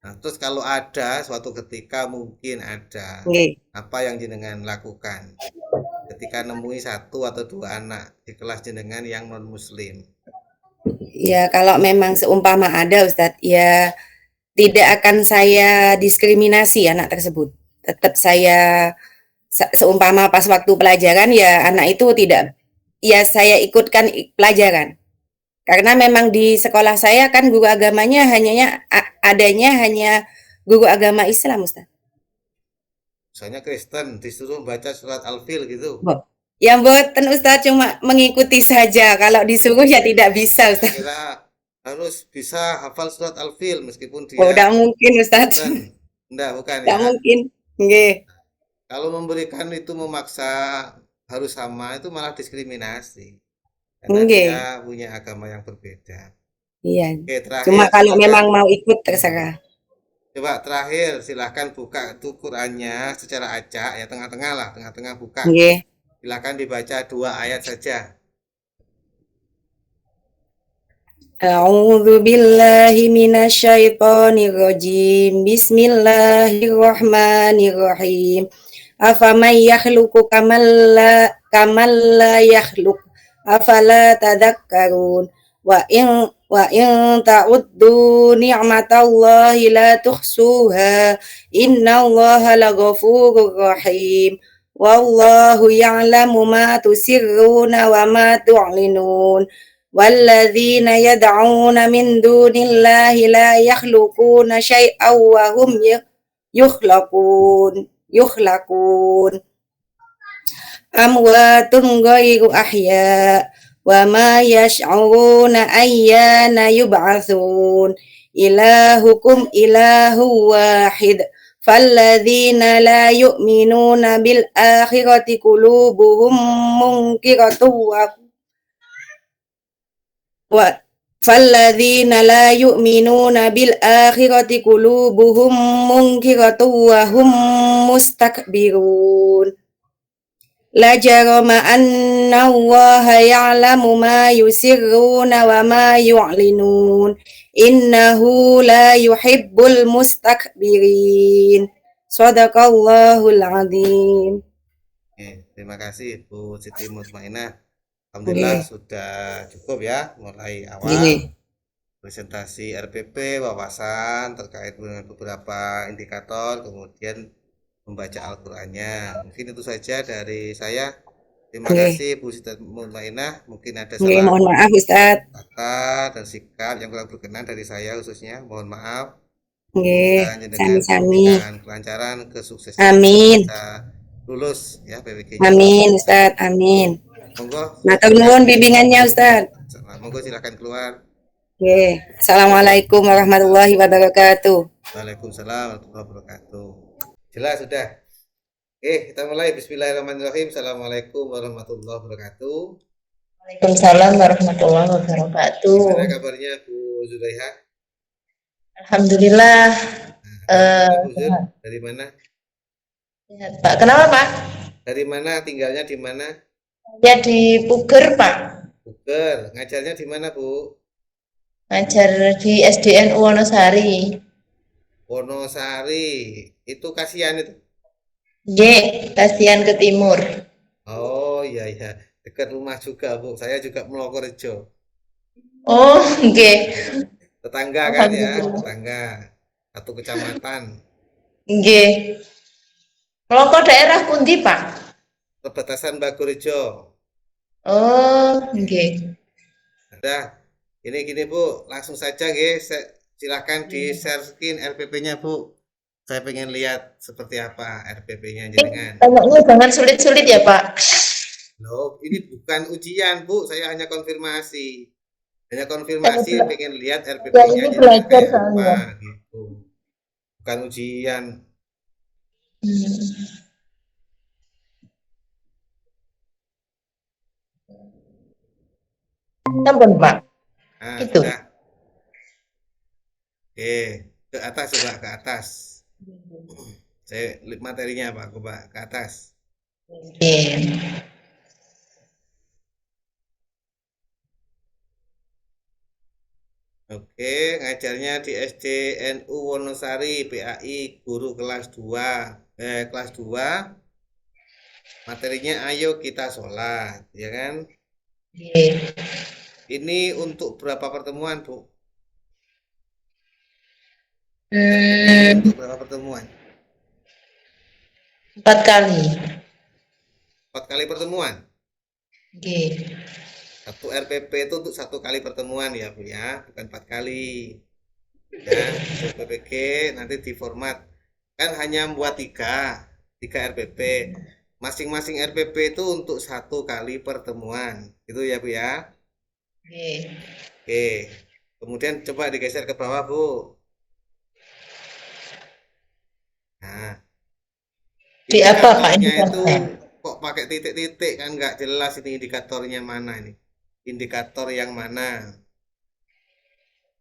Nah, terus kalau ada suatu ketika mungkin ada Nggih. apa yang jenengan lakukan ketika nemui satu atau dua anak di kelas jenengan yang non muslim? Ya, kalau memang seumpama ada, Ustadz, ya tidak akan saya diskriminasi anak tersebut. Tetap saya seumpama pas waktu pelajaran ya anak itu tidak, ya saya ikutkan pelajaran. Karena memang di sekolah saya kan guru agamanya adanya hanya guru agama Islam, Ustaz. Misalnya Kristen disuruh baca surat Al-Fil gitu. Ya mboten Ustaz, cuma mengikuti saja. Kalau disuruh ya tidak bisa, Ustaz. Kira harus bisa hafal surat Al-Fil meskipun Oh, dia tidak mungkin, Ustaz. Kristen. Enggak, bukan Tidak ya. mungkin. Nggih. Kalau memberikan itu memaksa harus sama itu malah diskriminasi. Karena Nggih. dia punya agama yang berbeda. Iya. Oke, terakhir Cuma kalau silakan. memang mau ikut terserah. Coba terakhir silahkan buka itu Qurannya secara acak ya tengah-tengah lah, tengah-tengah buka. Nggih. Silakan dibaca 2 ayat saja. A'udzu billahi minasyaitonir rajim. Bismillahirrahmanirrahim. Afaman yakhluqu kamal la yakhluq. Afala tadhakkarun. Wa in ta'uddu ni'matallahi la tuhsuha. Innallaha laghafurur rahim. Wallahu ya'lamu ma tusirruna wa ma tu'linun. والذين يدعون من دون الله لا يخلقون شيئا وهم يخلقون أموات غير أحياء وما يشعرون أيان يبعثون إلهكم إله واحد فالذين لا يؤمنون بالآخرة قلوبهم منكرة فالذين لا يؤمنون بالآخرة قلوبهم منكرة وهم مستكبرون لا جرم أن الله يعلم ما يسرون وما يعلنون إنه لا يحب المستكبرين صدق الله العظيم. Terima kasih Bu Siti Mutmainah. Alhamdulillah sudah cukup ya, mulai awal presentasi RPP, wawasan terkait dengan beberapa indikator, kemudian membaca Al-Qur'annya. Mungkin itu saja dari saya. Terima kasih Bu Siti Mutmainah. Mungkin ada salah Mohon maaf Ustadz. kata dan sikap yang kurang berkenan dari saya khususnya. Mohon maaf. Sami-sami. Kelancaran, kesuksesan. Amin. Bisa lulus ya PWG-nya. Amin Ustadz, amin. Monggo. Matur nuwun bimbingannya Ustadz. Monggo silakan keluar. Assalamualaikum warahmatullahi wabarakatuh. Waalaikumsalam warahmatullahi wabarakatuh. Jelas sudah. Kita mulai. Bismillahirrahmanirrahim. Assalamualaikum warahmatullahi wabarakatuh. Waalaikumsalam warahmatullahi wabarakatuh. Gimana kabarnya Bu Zulaiha? Alhamdulillah. Bu Zul, dari mana? Sehat, Pak. Kenapa, Pak? Dari mana? Tinggalnya di mana? Ya di Puger, Pak. Puger. Ngajarnya di mana, Bu? Ngajar di SDN Wonosari. Wonosari. Itu kasihan itu. Kasihan ke timur. Oh iya iya, dekat rumah juga Bu. Saya juga Melokorejo. Oh, Tetangga kan ya, tetangga. Satu kecamatan. Meloko daerah pundi, Pak? Perbatasan Bagorejo. Oh, Ada. Ini gini Bu, langsung saja guys. Silahkan di-share screen RPP-nya Bu. Saya pengen lihat seperti apa RPP-nya jenengan. Tanyanya jangan sulit-sulit ya Pak. Loh, ini bukan ujian Bu, saya hanya konfirmasi. Hanya konfirmasi, pengen lihat RPP-nya ini belajar soalnya. Gitu. Bukan ujian. Sampun Pak. Itu. Sudah. Oke, ke atas coba, ke atas. Saya lihat materinya Pak, coba ke atas. Oke, ngajarnya di SDNU Wonosari, PAI, guru kelas 2. Kelas 2. Materinya ayo kita sholat, ya kan? Ini untuk berapa pertemuan, Bu? Untuk berapa pertemuan? 4 kali. 4 kali pertemuan? Satu RPP itu untuk 1 kali pertemuan ya Bu ya, bukan 4 kali. Ya, untuk PPG nanti di format. Kan hanya membuat 3 RPP. Masing-masing RPP itu untuk 1 kali pertemuan. Gitu ya Bu ya. Oke. Kemudian coba digeser ke bawah Bu. Nah. Di apa Pak itu kok pakai titik-titik kan nggak jelas ini indikatornya mana ini. Indikator yang mana?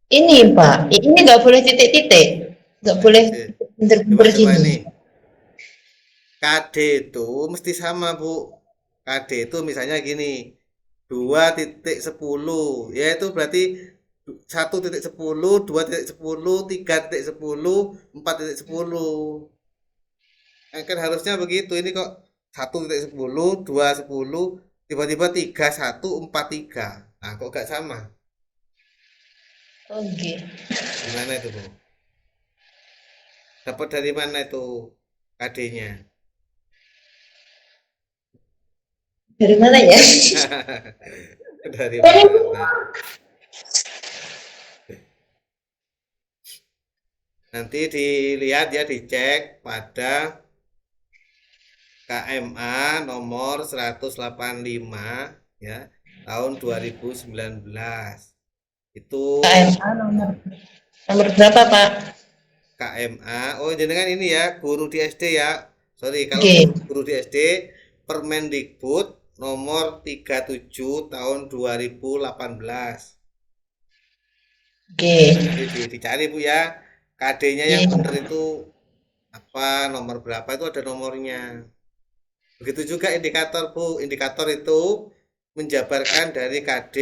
Ini Pak, ini nggak boleh titik-titik, nggak boleh begini. KD itu mesti sama Bu. KD itu misalnya gini, 2.10, yaitu berarti 1.10, 2.10, 3.10, 4.10. Kan harusnya begitu. Ini kok 1.10, 2.10, tiba-tiba 3.1, 4.3. Nah, kok gak sama? Oke. Gimana itu, Bu? Dapat dari mana itu KD-nya? Dari mana ya? Dari mana? Nanti dilihat ya, dicek pada KMA nomor 185 ya, tahun 2019. Itu KMA nomor berapa, Pak? KMA. Oh, jenengan ini ya, guru di SD ya. Sorry, kalau Oke. guru di SD, Permendikbud nomor 37 tahun 2018. Oke. Nah, nanti dicari Bu ya. KD-nya yang Oke. benar itu apa, nomor berapa itu ada nomornya. Begitu juga indikator Bu. Indikator itu menjabarkan dari KD.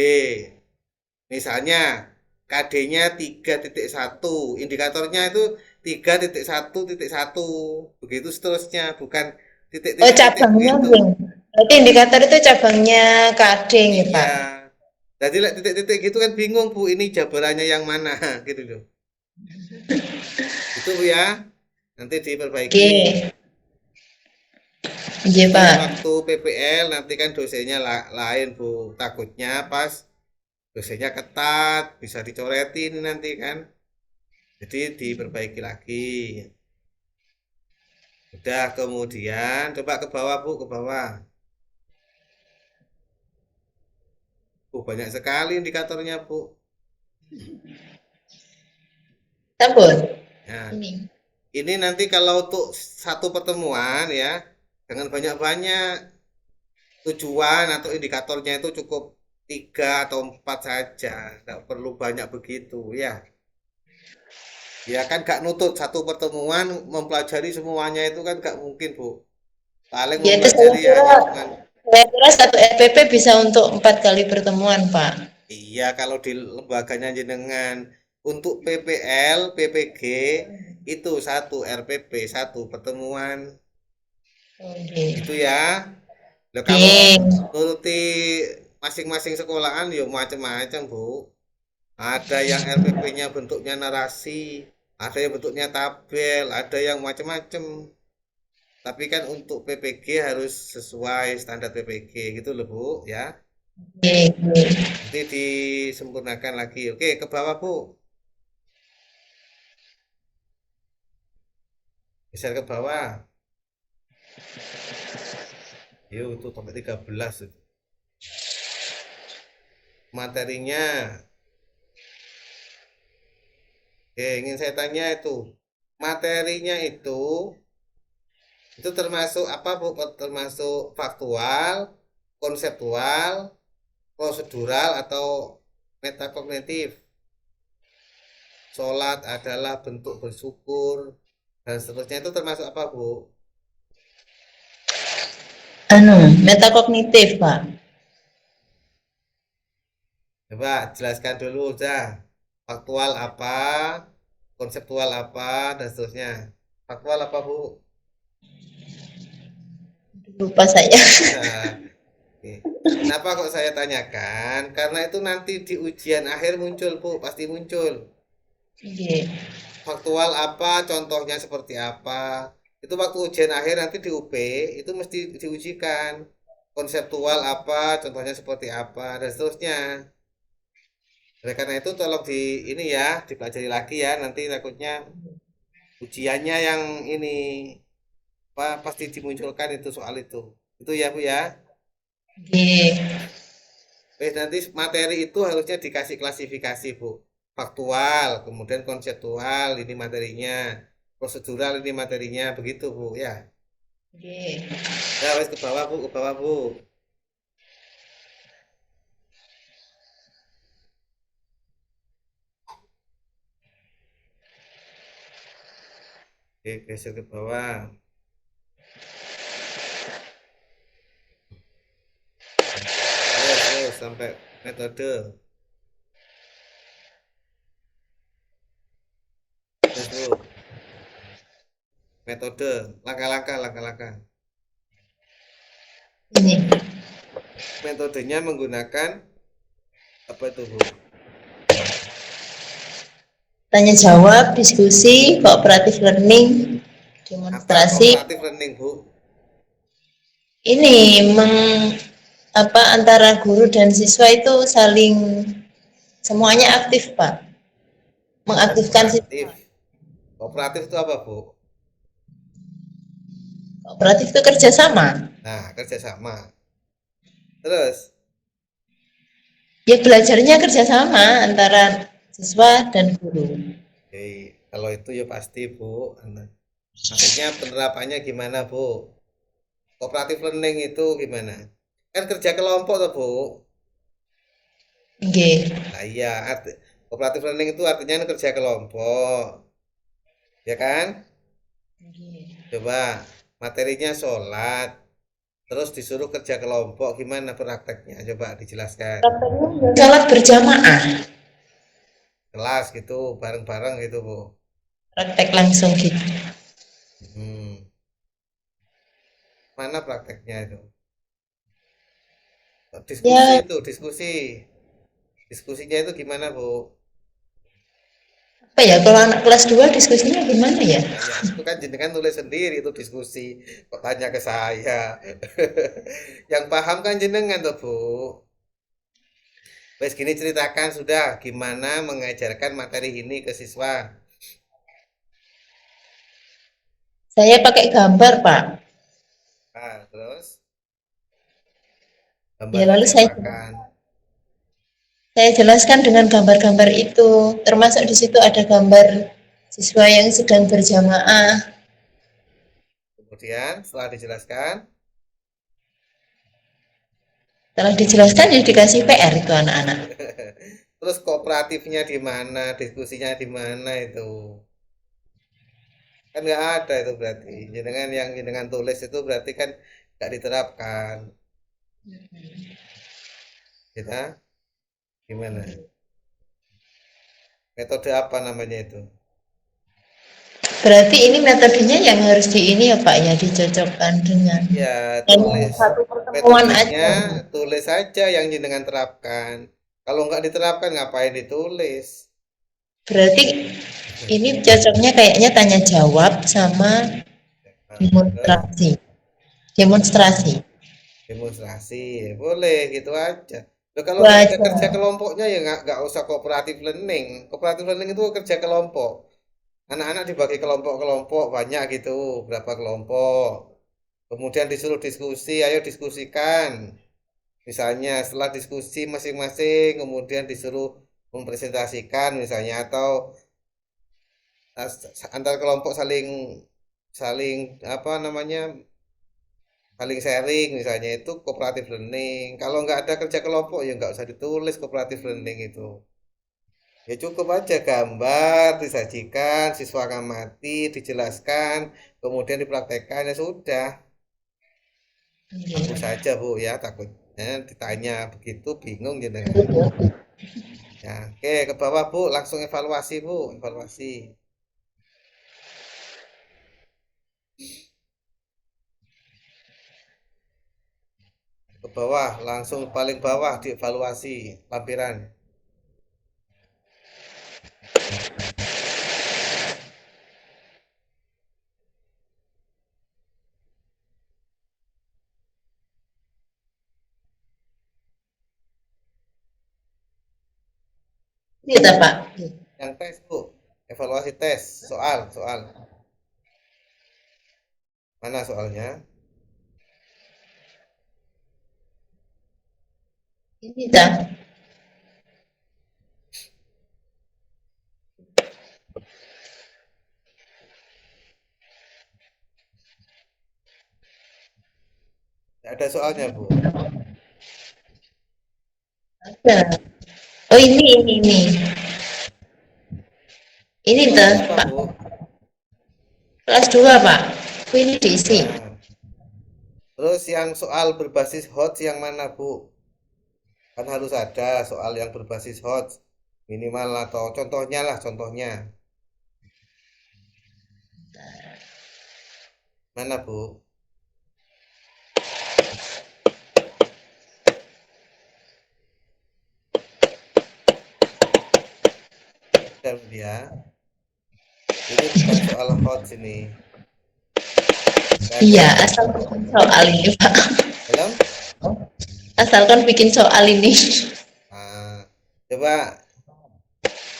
Misalnya KD-nya 3.1, indikatornya itu 3.1.1. Begitu seterusnya, bukan Oh, titik-titik-titik cabangnya begitu. ya. Berarti indikator itu cabangnya KD ya, Iya. Pak. Jadi lihat titik-titik gitu kan bingung Bu, ini jabarannya yang mana gitu loh. Itu Bu ya. Nanti diperbaiki. Oke. Iya, Nanti Pak. waktu PPL nanti kan dosennya lain Bu. Takutnya pas dosennya ketat, bisa dicoretin nanti kan. Jadi diperbaiki lagi. Udah, kemudian coba ke bawah Bu, ke bawah. Banyak sekali indikatornya Bu. Sampun. Nah, Ini. ini nanti kalau untuk satu pertemuan ya, jangan banyak-banyak. Tujuan atau indikatornya itu cukup 3 atau 4 saja, nggak perlu banyak begitu ya. Ya kan gak nutut satu pertemuan mempelajari semuanya itu kan gak mungkin Bu. Paling Ya itu mempelajari ya hanya cuman saya kira satu RPP bisa untuk 4 kali pertemuan, Pak. iya kalau di lembaganya jenengan untuk PPL, PPG itu satu RPP satu pertemuan Oke. itu ya. Nah, kalau Oke. nuruti masing-masing sekolahan ya macam-macam Bu. Ada yang RPP-nya bentuknya narasi, ada yang bentuknya tabel, ada yang macam-macam. Tapi kan untuk PPG harus sesuai standar PPG gitu loh Bu ya. Oke. Nanti disempurnakan lagi. Oke, ke bawah Bu. Geser ke bawah. Yuk, itu sampai 13 itu. Materinya. Oke, ingin saya tanya itu. Materinya itu termasuk apa Bu? Termasuk faktual, konseptual, prosedural atau metakognitif. Sholat adalah bentuk bersyukur dan seterusnya itu termasuk apa Bu? Metakognitif, Pak. Coba jelaskan dulu dah. Faktual apa, konseptual apa dan seterusnya. Faktual apa Bu? Lupa saya. Oke. Kenapa kok saya tanyakan? Karena itu nanti di ujian akhir muncul Bu, pasti muncul. Oke. Faktual apa, contohnya seperti apa. Itu waktu ujian akhir nanti di UP itu mesti diujikan. Konseptual apa, contohnya seperti apa dan seterusnya. Oleh karena itu tolong di ini ya, dipelajari lagi ya. Nanti takutnya ujiannya yang ini apa pasti dimunculkan itu soal itu. Itu ya Bu ya. Oke. Nanti materi itu harusnya dikasih klasifikasi Bu. Faktual, kemudian konseptual ini materinya, prosedural ini materinya, begitu Bu ya. Oke. Ya wes ke bawah Bu, ke bawah Bu. Oke, geser ke bawah. Terus sampai metode. Metode, langkah-langkah. Ini Metodenya menggunakan apa itu, Bu? tanya jawab, diskusi, cooperative learning, Apa demonstrasi. cooperative learning, Bu? Ini antara guru dan siswa itu saling semuanya aktif, Pak. Mengaktifkan Kooperatif. siswa. Kooperatif itu apa, Bu? Kooperatif itu kerjasama. Nah, kerjasama. Terus, Ya belajarnya kerjasama antara siswa dan guru. oke, kalau itu ya pasti, Bu. Maksudnya penerapannya gimana, Bu? Cooperative learning itu gimana? Kan kerja kelompok tuh, Bu. Oke. Nah, iya, cooperative learning itu artinya kan kerja kelompok. Ya kan? Coba materinya sholat, terus disuruh kerja kelompok, gimana prakteknya? Coba dijelaskan. Salat berjamaah, Kelas gitu, bareng-bareng gitu, Bu. praktek langsung gitu. Hmm. Mana prakteknya itu? Diskusi Ya, itu, diskusi. Diskusinya itu gimana, Bu? apa ya, kalau anak kelas 2 diskusinya gimana ya? Nah, ya, itu kan jenengan tulis sendiri itu diskusi. Kok tanya ke saya? Yang paham kan jenengan tuh, Bu. Wes gini ceritakan sudah gimana mengajarkan materi ini ke siswa. Saya pakai gambar, Pak. Nah, terus Ya gambarnya lalu diapakan? saya jelaskan dengan gambar-gambar itu. Termasuk di situ ada gambar siswa yang sedang berjamaah. Kemudian setelah dijelaskan, Setelah dijelaskan ya dikasih PR itu anak-anak. terus kooperatifnya di mana, diskusinya di mana itu? Kan nggak ada itu berarti. Jenengan yang jenengan tulis itu berarti kan nggak diterapkan. Kita gimana? Metode apa namanya itu? Berarti ini metodenya yang harus ini ya Pak ya, dicocokkan dengan Ya, dan tulis. satu pertemuan Metodenya aja. tulis saja yang jenengan terapkan. Kalau nggak diterapkan ngapain ditulis? Berarti ini cocoknya kayaknya tanya jawab sama Nah, terus demonstrasi. Demonstrasi. demonstrasi, boleh gitu aja. Loh, kalau nggak ada kerja Wajar. kelompoknya ya nggak usah cooperative learning. Cooperative learning itu kerja kelompok. Anak-anak dibagi kelompok-kelompok banyak gitu, berapa kelompok. Kemudian disuruh diskusi, ayo diskusikan. Misalnya setelah diskusi masing-masing, kemudian disuruh mempresentasikan misalnya atau antar kelompok saling saling apa namanya saling sharing misalnya itu cooperative learning. Kalau nggak ada kerja kelompok ya nggak usah ditulis cooperative learning itu. Ya cukup aja gambar disajikan, siswa ngamati, dijelaskan, kemudian dipraktekkan ya sudah. Aku saja Bu ya takutnya ditanya begitu bingung jenengan. Ya, oke ke bawah Bu, langsung evaluasi Bu, evaluasi. Ke bawah, langsung paling bawah dievaluasi lampiran. Gitu Pak. Yang tes Bu, evaluasi tes, soal. Mana soalnya? Ini dah. Tidak ada soalnya Bu. Ada. Oh ini. Ini dah Soalnya apa Pak. Bu? Kelas 2 Pak. Oh, ini diisi. Dua. Terus yang soal berbasis hot yang mana Bu? Kan harus ada soal yang berbasis hot minimal atau contohnya lah contohnya. Mana, Bu? Dan dia, ini bukan soal hot sini. Nggak ada. Iya, asal bikin soal ini, Pak. Belum? Asalkan bikin soal ini. Nah, coba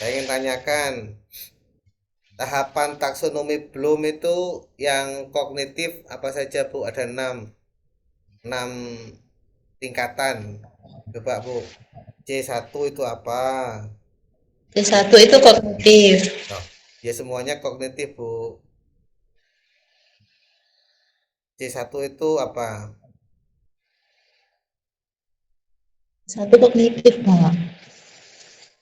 saya ingin tanyakan, tahapan taksonomi Bloom itu yang kognitif apa saja, Bu? Ada 6 tingkatan. Coba, Bu. C1 itu apa? C1 itu kognitif. Oh, ya semuanya kognitif, Bu. C1 itu apa? Satu kognitif, Pak.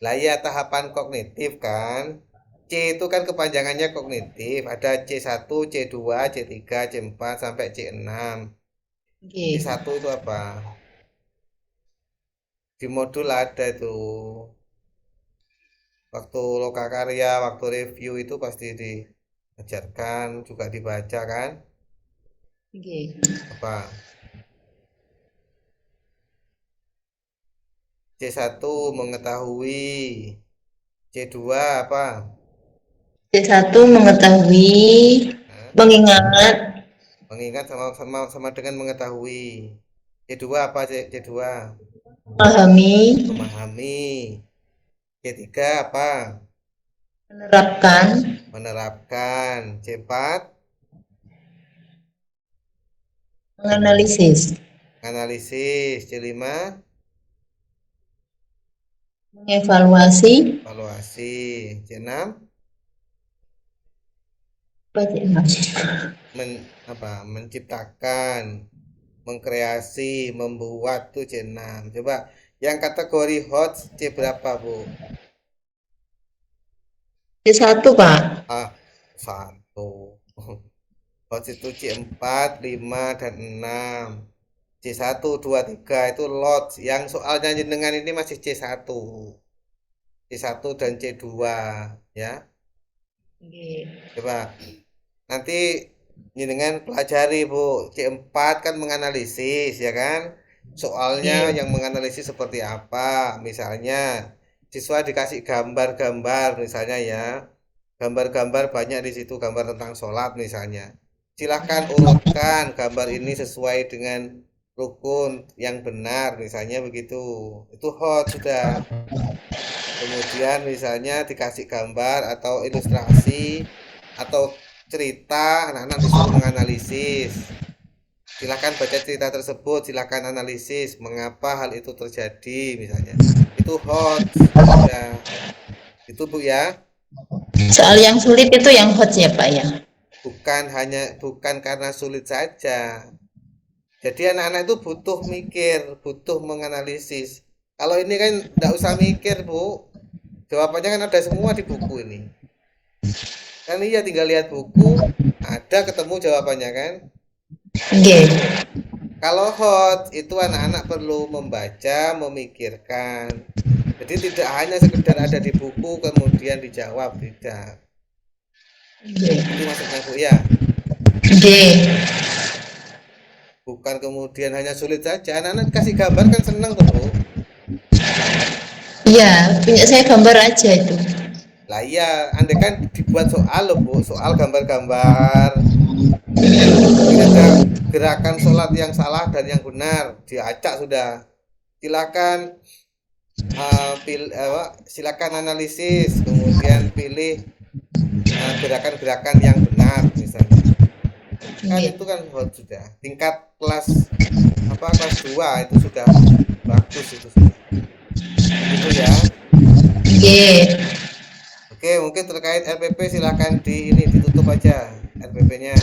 Lah ya tahapan kognitif kan. C itu kan kepanjangannya kognitif. Ada C1, C2, C3, C4 sampai C6. Oke. C1 itu apa? Di modul ada itu. Waktu lokakarya, waktu review itu pasti diajarkan, juga dibaca kan? Oke. Apa? C1 mengetahui. C2 apa? C1 mengetahui, Nah, mengingat, mengingat sama dengan mengetahui. C2 apa? C2 memahami, memahami. C3 apa? menerapkan, Menerapkan. C4 menganalisis, analisis. C5 mengevaluasi, evaluasi. C6 menciptakan, mengkreasi, membuat tuh C6. Coba yang kategori hot C berapa, Bu? C1, Pak. Ah, 1. Hot itu C4, 5, dan 6. C1, 2, 3 itu lot. Yang soalnya jenengan ini masih C1. C1 dan C2 ya. Oke. Coba nanti jenengan pelajari, Bu. C4 kan menganalisis ya kan? Soalnya Oke. yang menganalisis seperti apa? Misalnya siswa dikasih gambar-gambar misalnya ya. Gambar-gambar banyak di situ, gambar tentang sholat misalnya. Silahkan urutkan gambar ini sesuai dengan rukun yang benar, misalnya begitu. Itu hot sudah. Kemudian misalnya dikasih gambar atau ilustrasi atau cerita, anak-anak disuruh menganalisis. Silahkan baca cerita tersebut, silahkan analisis mengapa hal itu terjadi misalnya. Itu hot sudah. Itu, Bu, ya. Soal yang sulit itu yang hot ya, Pak ya. Bukan karena sulit saja. Jadi anak-anak itu butuh mikir, butuh menganalisis. Kalau ini kan tidak usah mikir, Bu. Jawabannya kan ada semua di buku ini. Kan iya tinggal lihat buku, ada ketemu jawabannya kan. Oke. Kalau hot itu anak-anak perlu membaca, memikirkan. Jadi tidak hanya sekedar ada di buku kemudian dijawab, tidak. Oke. Itu maksudnya, Bu, ya. Oke. Bukan kemudian hanya sulit saja. Anak-anak kasih gambar kan senang tuh, Bu. Iya, punya saya gambar aja itu. Lah iya, andai kan dibuat soal loh, Bu, soal gambar-gambar. Ini ada gerakan sholat yang salah dan yang benar, diacak sudah. Silakan silakan analisis, kemudian pilih gerakan-gerakan yang benar misalnya. Kan Oke. itu kan sudah tingkat kelas kelas 2 itu sudah bagus itu sudah. Itu ya. Oke. Oke, mungkin terkait RPP silahkan ditutup aja RPP-nya.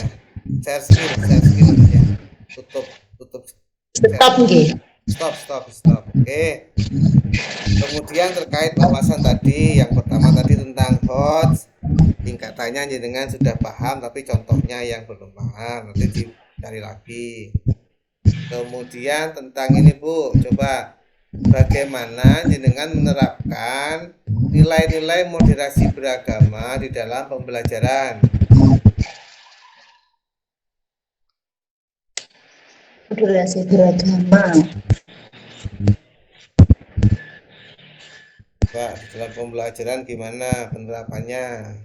Share screen ya. Tutup. Stop nggih. Stop. Oke. Kemudian terkait wawasan tadi, yang pertama tadi tentang HOTS, tingkatannya jenengan sudah paham, tapi contohnya yang belum paham nanti dicari lagi. Kemudian tentang ini, Bu, coba bagaimana jenengan menerapkan nilai-nilai moderasi beragama di dalam pembelajaran. Moderasi beragama. Pak, di dalam pembelajaran gimana penerapannya?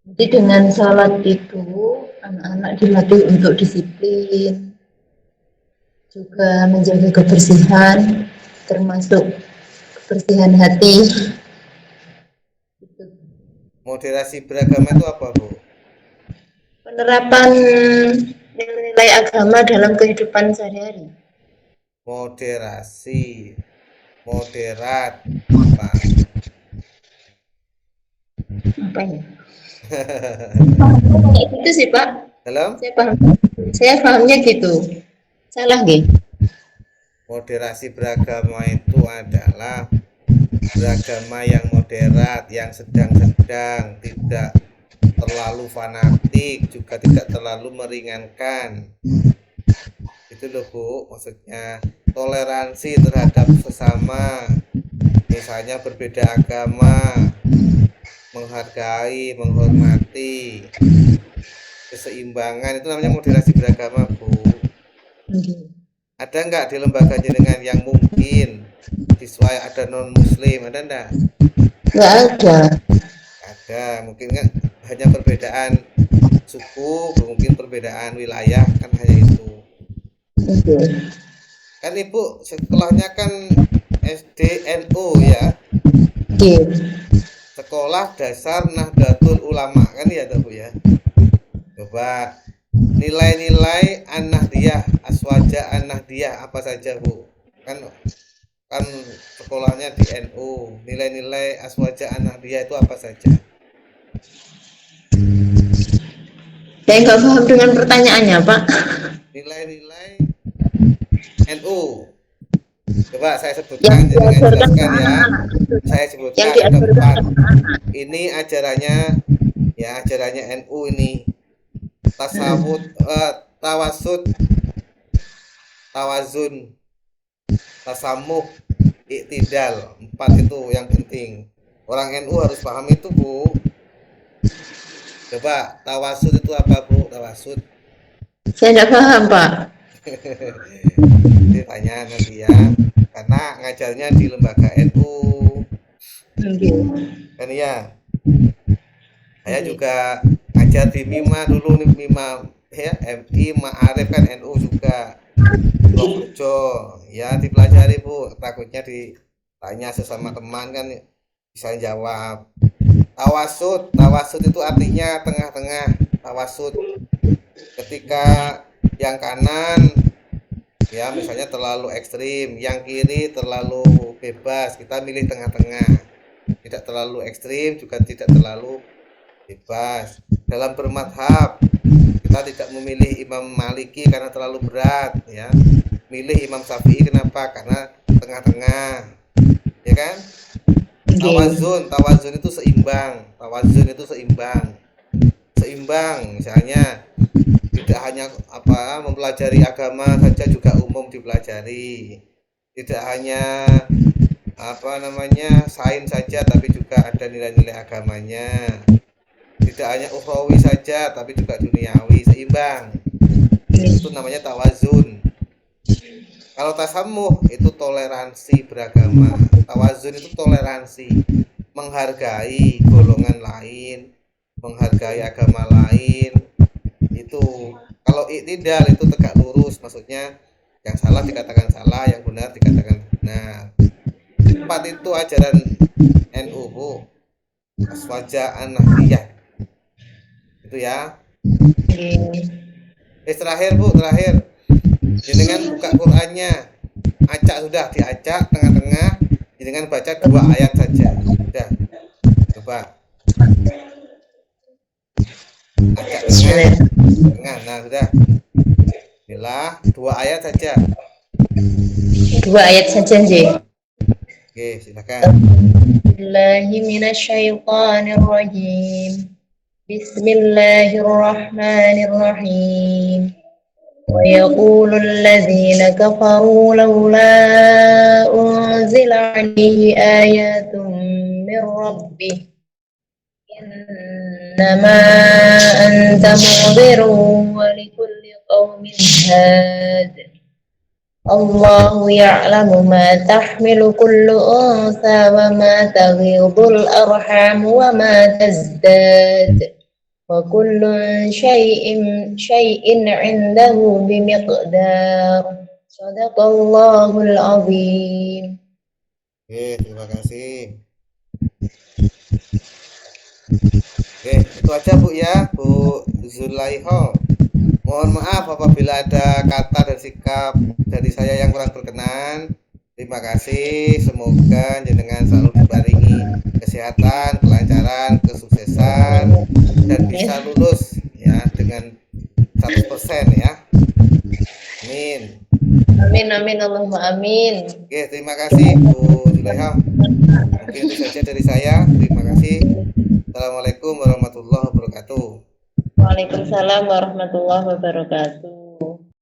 Jadi dengan salat itu anak-anak dilatih untuk disiplin, juga menjaga kebersihan, termasuk kebersihan hati. Moderasi beragama itu apa, Bu? Penerapan nilai agama dalam kehidupan sehari-hari. Moderasi, moderat, apa? Apa ya? Itu sih Pak. Dalam Saya pahamnya gitu. Salah nggih? moderasi beragama itu adalah beragama yang moderat, yang sedang-sedang, tidak terlalu fanatik, juga tidak terlalu meringankan. Itu loh Bu, maksudnya toleransi terhadap sesama, misalnya berbeda agama, menghargai, menghormati, keseimbangan, itu namanya moderasi beragama Bu. Ada nggak di lembaga jenengan yang mungkin siswa ada non muslim, ada enggak? Nggak ada. Ada, mungkin kan hanya perbedaan suku, mungkin perbedaan wilayah, kan hanya itu. Kan Ibu sekolahnya kan SDNU ya, Sekolah Dasar Nahdlatul Ulama, kan ya Bu ya. Coba nilai-nilai An-Nahdliyah, Aswaja An-Nahdliyah apa saja Bu? Kan sekolahnya di NU, nilai-nilai Aswaja An-Nahdliyah itu apa saja? Saya nggak paham dengan pertanyaannya Pak. Nilai-nilai NU. Coba saya sebutkan, jangan jelaskan ya. Saya sebutkan ada 4. Ini ajarannya ya, ajarannya NU ini. Tasawuf, tawasud, tawazun, tasamuh, iktidal. 4 itu yang penting. Orang NU harus paham itu Bu. Coba tawasud itu apa Bu? Tawasud. Saya nggak paham Pak. Tanya nanti ya, karena ngajarnya di lembaga NU kan ya. Saya juga ngajar di MIMA dulu nih, MIMA ya, MI Ma'arif kan NU juga, Purworejo ya, dipelajari Bu, takutnya ditanya sesama teman kan bisa jawab. Tawasud itu artinya tengah-tengah. Tawasud ketika yang kanan ya misalnya terlalu ekstrim, yang kiri terlalu bebas, kita milih tengah-tengah, tidak terlalu ekstrim juga tidak terlalu bebas. Dalam bermadhab kita tidak memilih Imam Maliki karena terlalu berat ya, milih Imam Syafi'i kenapa? Karena tengah-tengah ya kan. Tawazun itu seimbang, seimbang misalnya tidak hanya mempelajari agama saja, juga umum dipelajari. Tidak hanya sains saja, tapi juga ada nilai-nilai agamanya. Tidak hanya ukhrawi saja, tapi juga duniawi, seimbang. Itu namanya tawazun. Kalau tasamuh itu toleransi beragama. Tawazun itu toleransi, menghargai golongan lain, menghargai agama lain. Itu kalau iktidal itu tegak lurus, maksudnya yang salah dikatakan salah, yang benar dikatakan benar. 4 itu ajaran NU Bu, Aswaja An-Nahdliyah itu ya. Terakhir Bu, jenengan buka Qurannya, acak sudah, diacak tengah-tengah, jenengan baca 2 ayat saja, sudah. Coba acak tengah, nah sudah. Bila 2 ayat saja. 2 ayat saja nggih. Oke, silakan. Billahi minasyaitonirrajim. Bismillahirrahmanirrahim. ويقول الذين كفروا لولا أنزل عليه آيات من ربه إنما أنت منذر ولكل قوم هاد الله يعلم ما تحمل كل أنثى وما تغيض الأرحام وما تزداد وكل شيء عنده بمقدار صدق الله العظيم. Oke, terima kasih. Oke, itu aja Bu ya, Bu Zulaiho. Mohon maaf apabila ada kata dan sikap dari saya yang kurang berkenan. Terima kasih. Semoga jenengan selalu dibaringi kesehatan, kelancaran, kesuksesan, dan bisa lulus ya dengan 100% ya. Amin. Amin amin Allahumma amin. Oke, terima kasih Bu Zulaiho. Mungkin itu saja dari saya. Terima kasih. Assalamualaikum warahmatullahi wabarakatuh. Waalaikumsalam warahmatullahi wabarakatuh.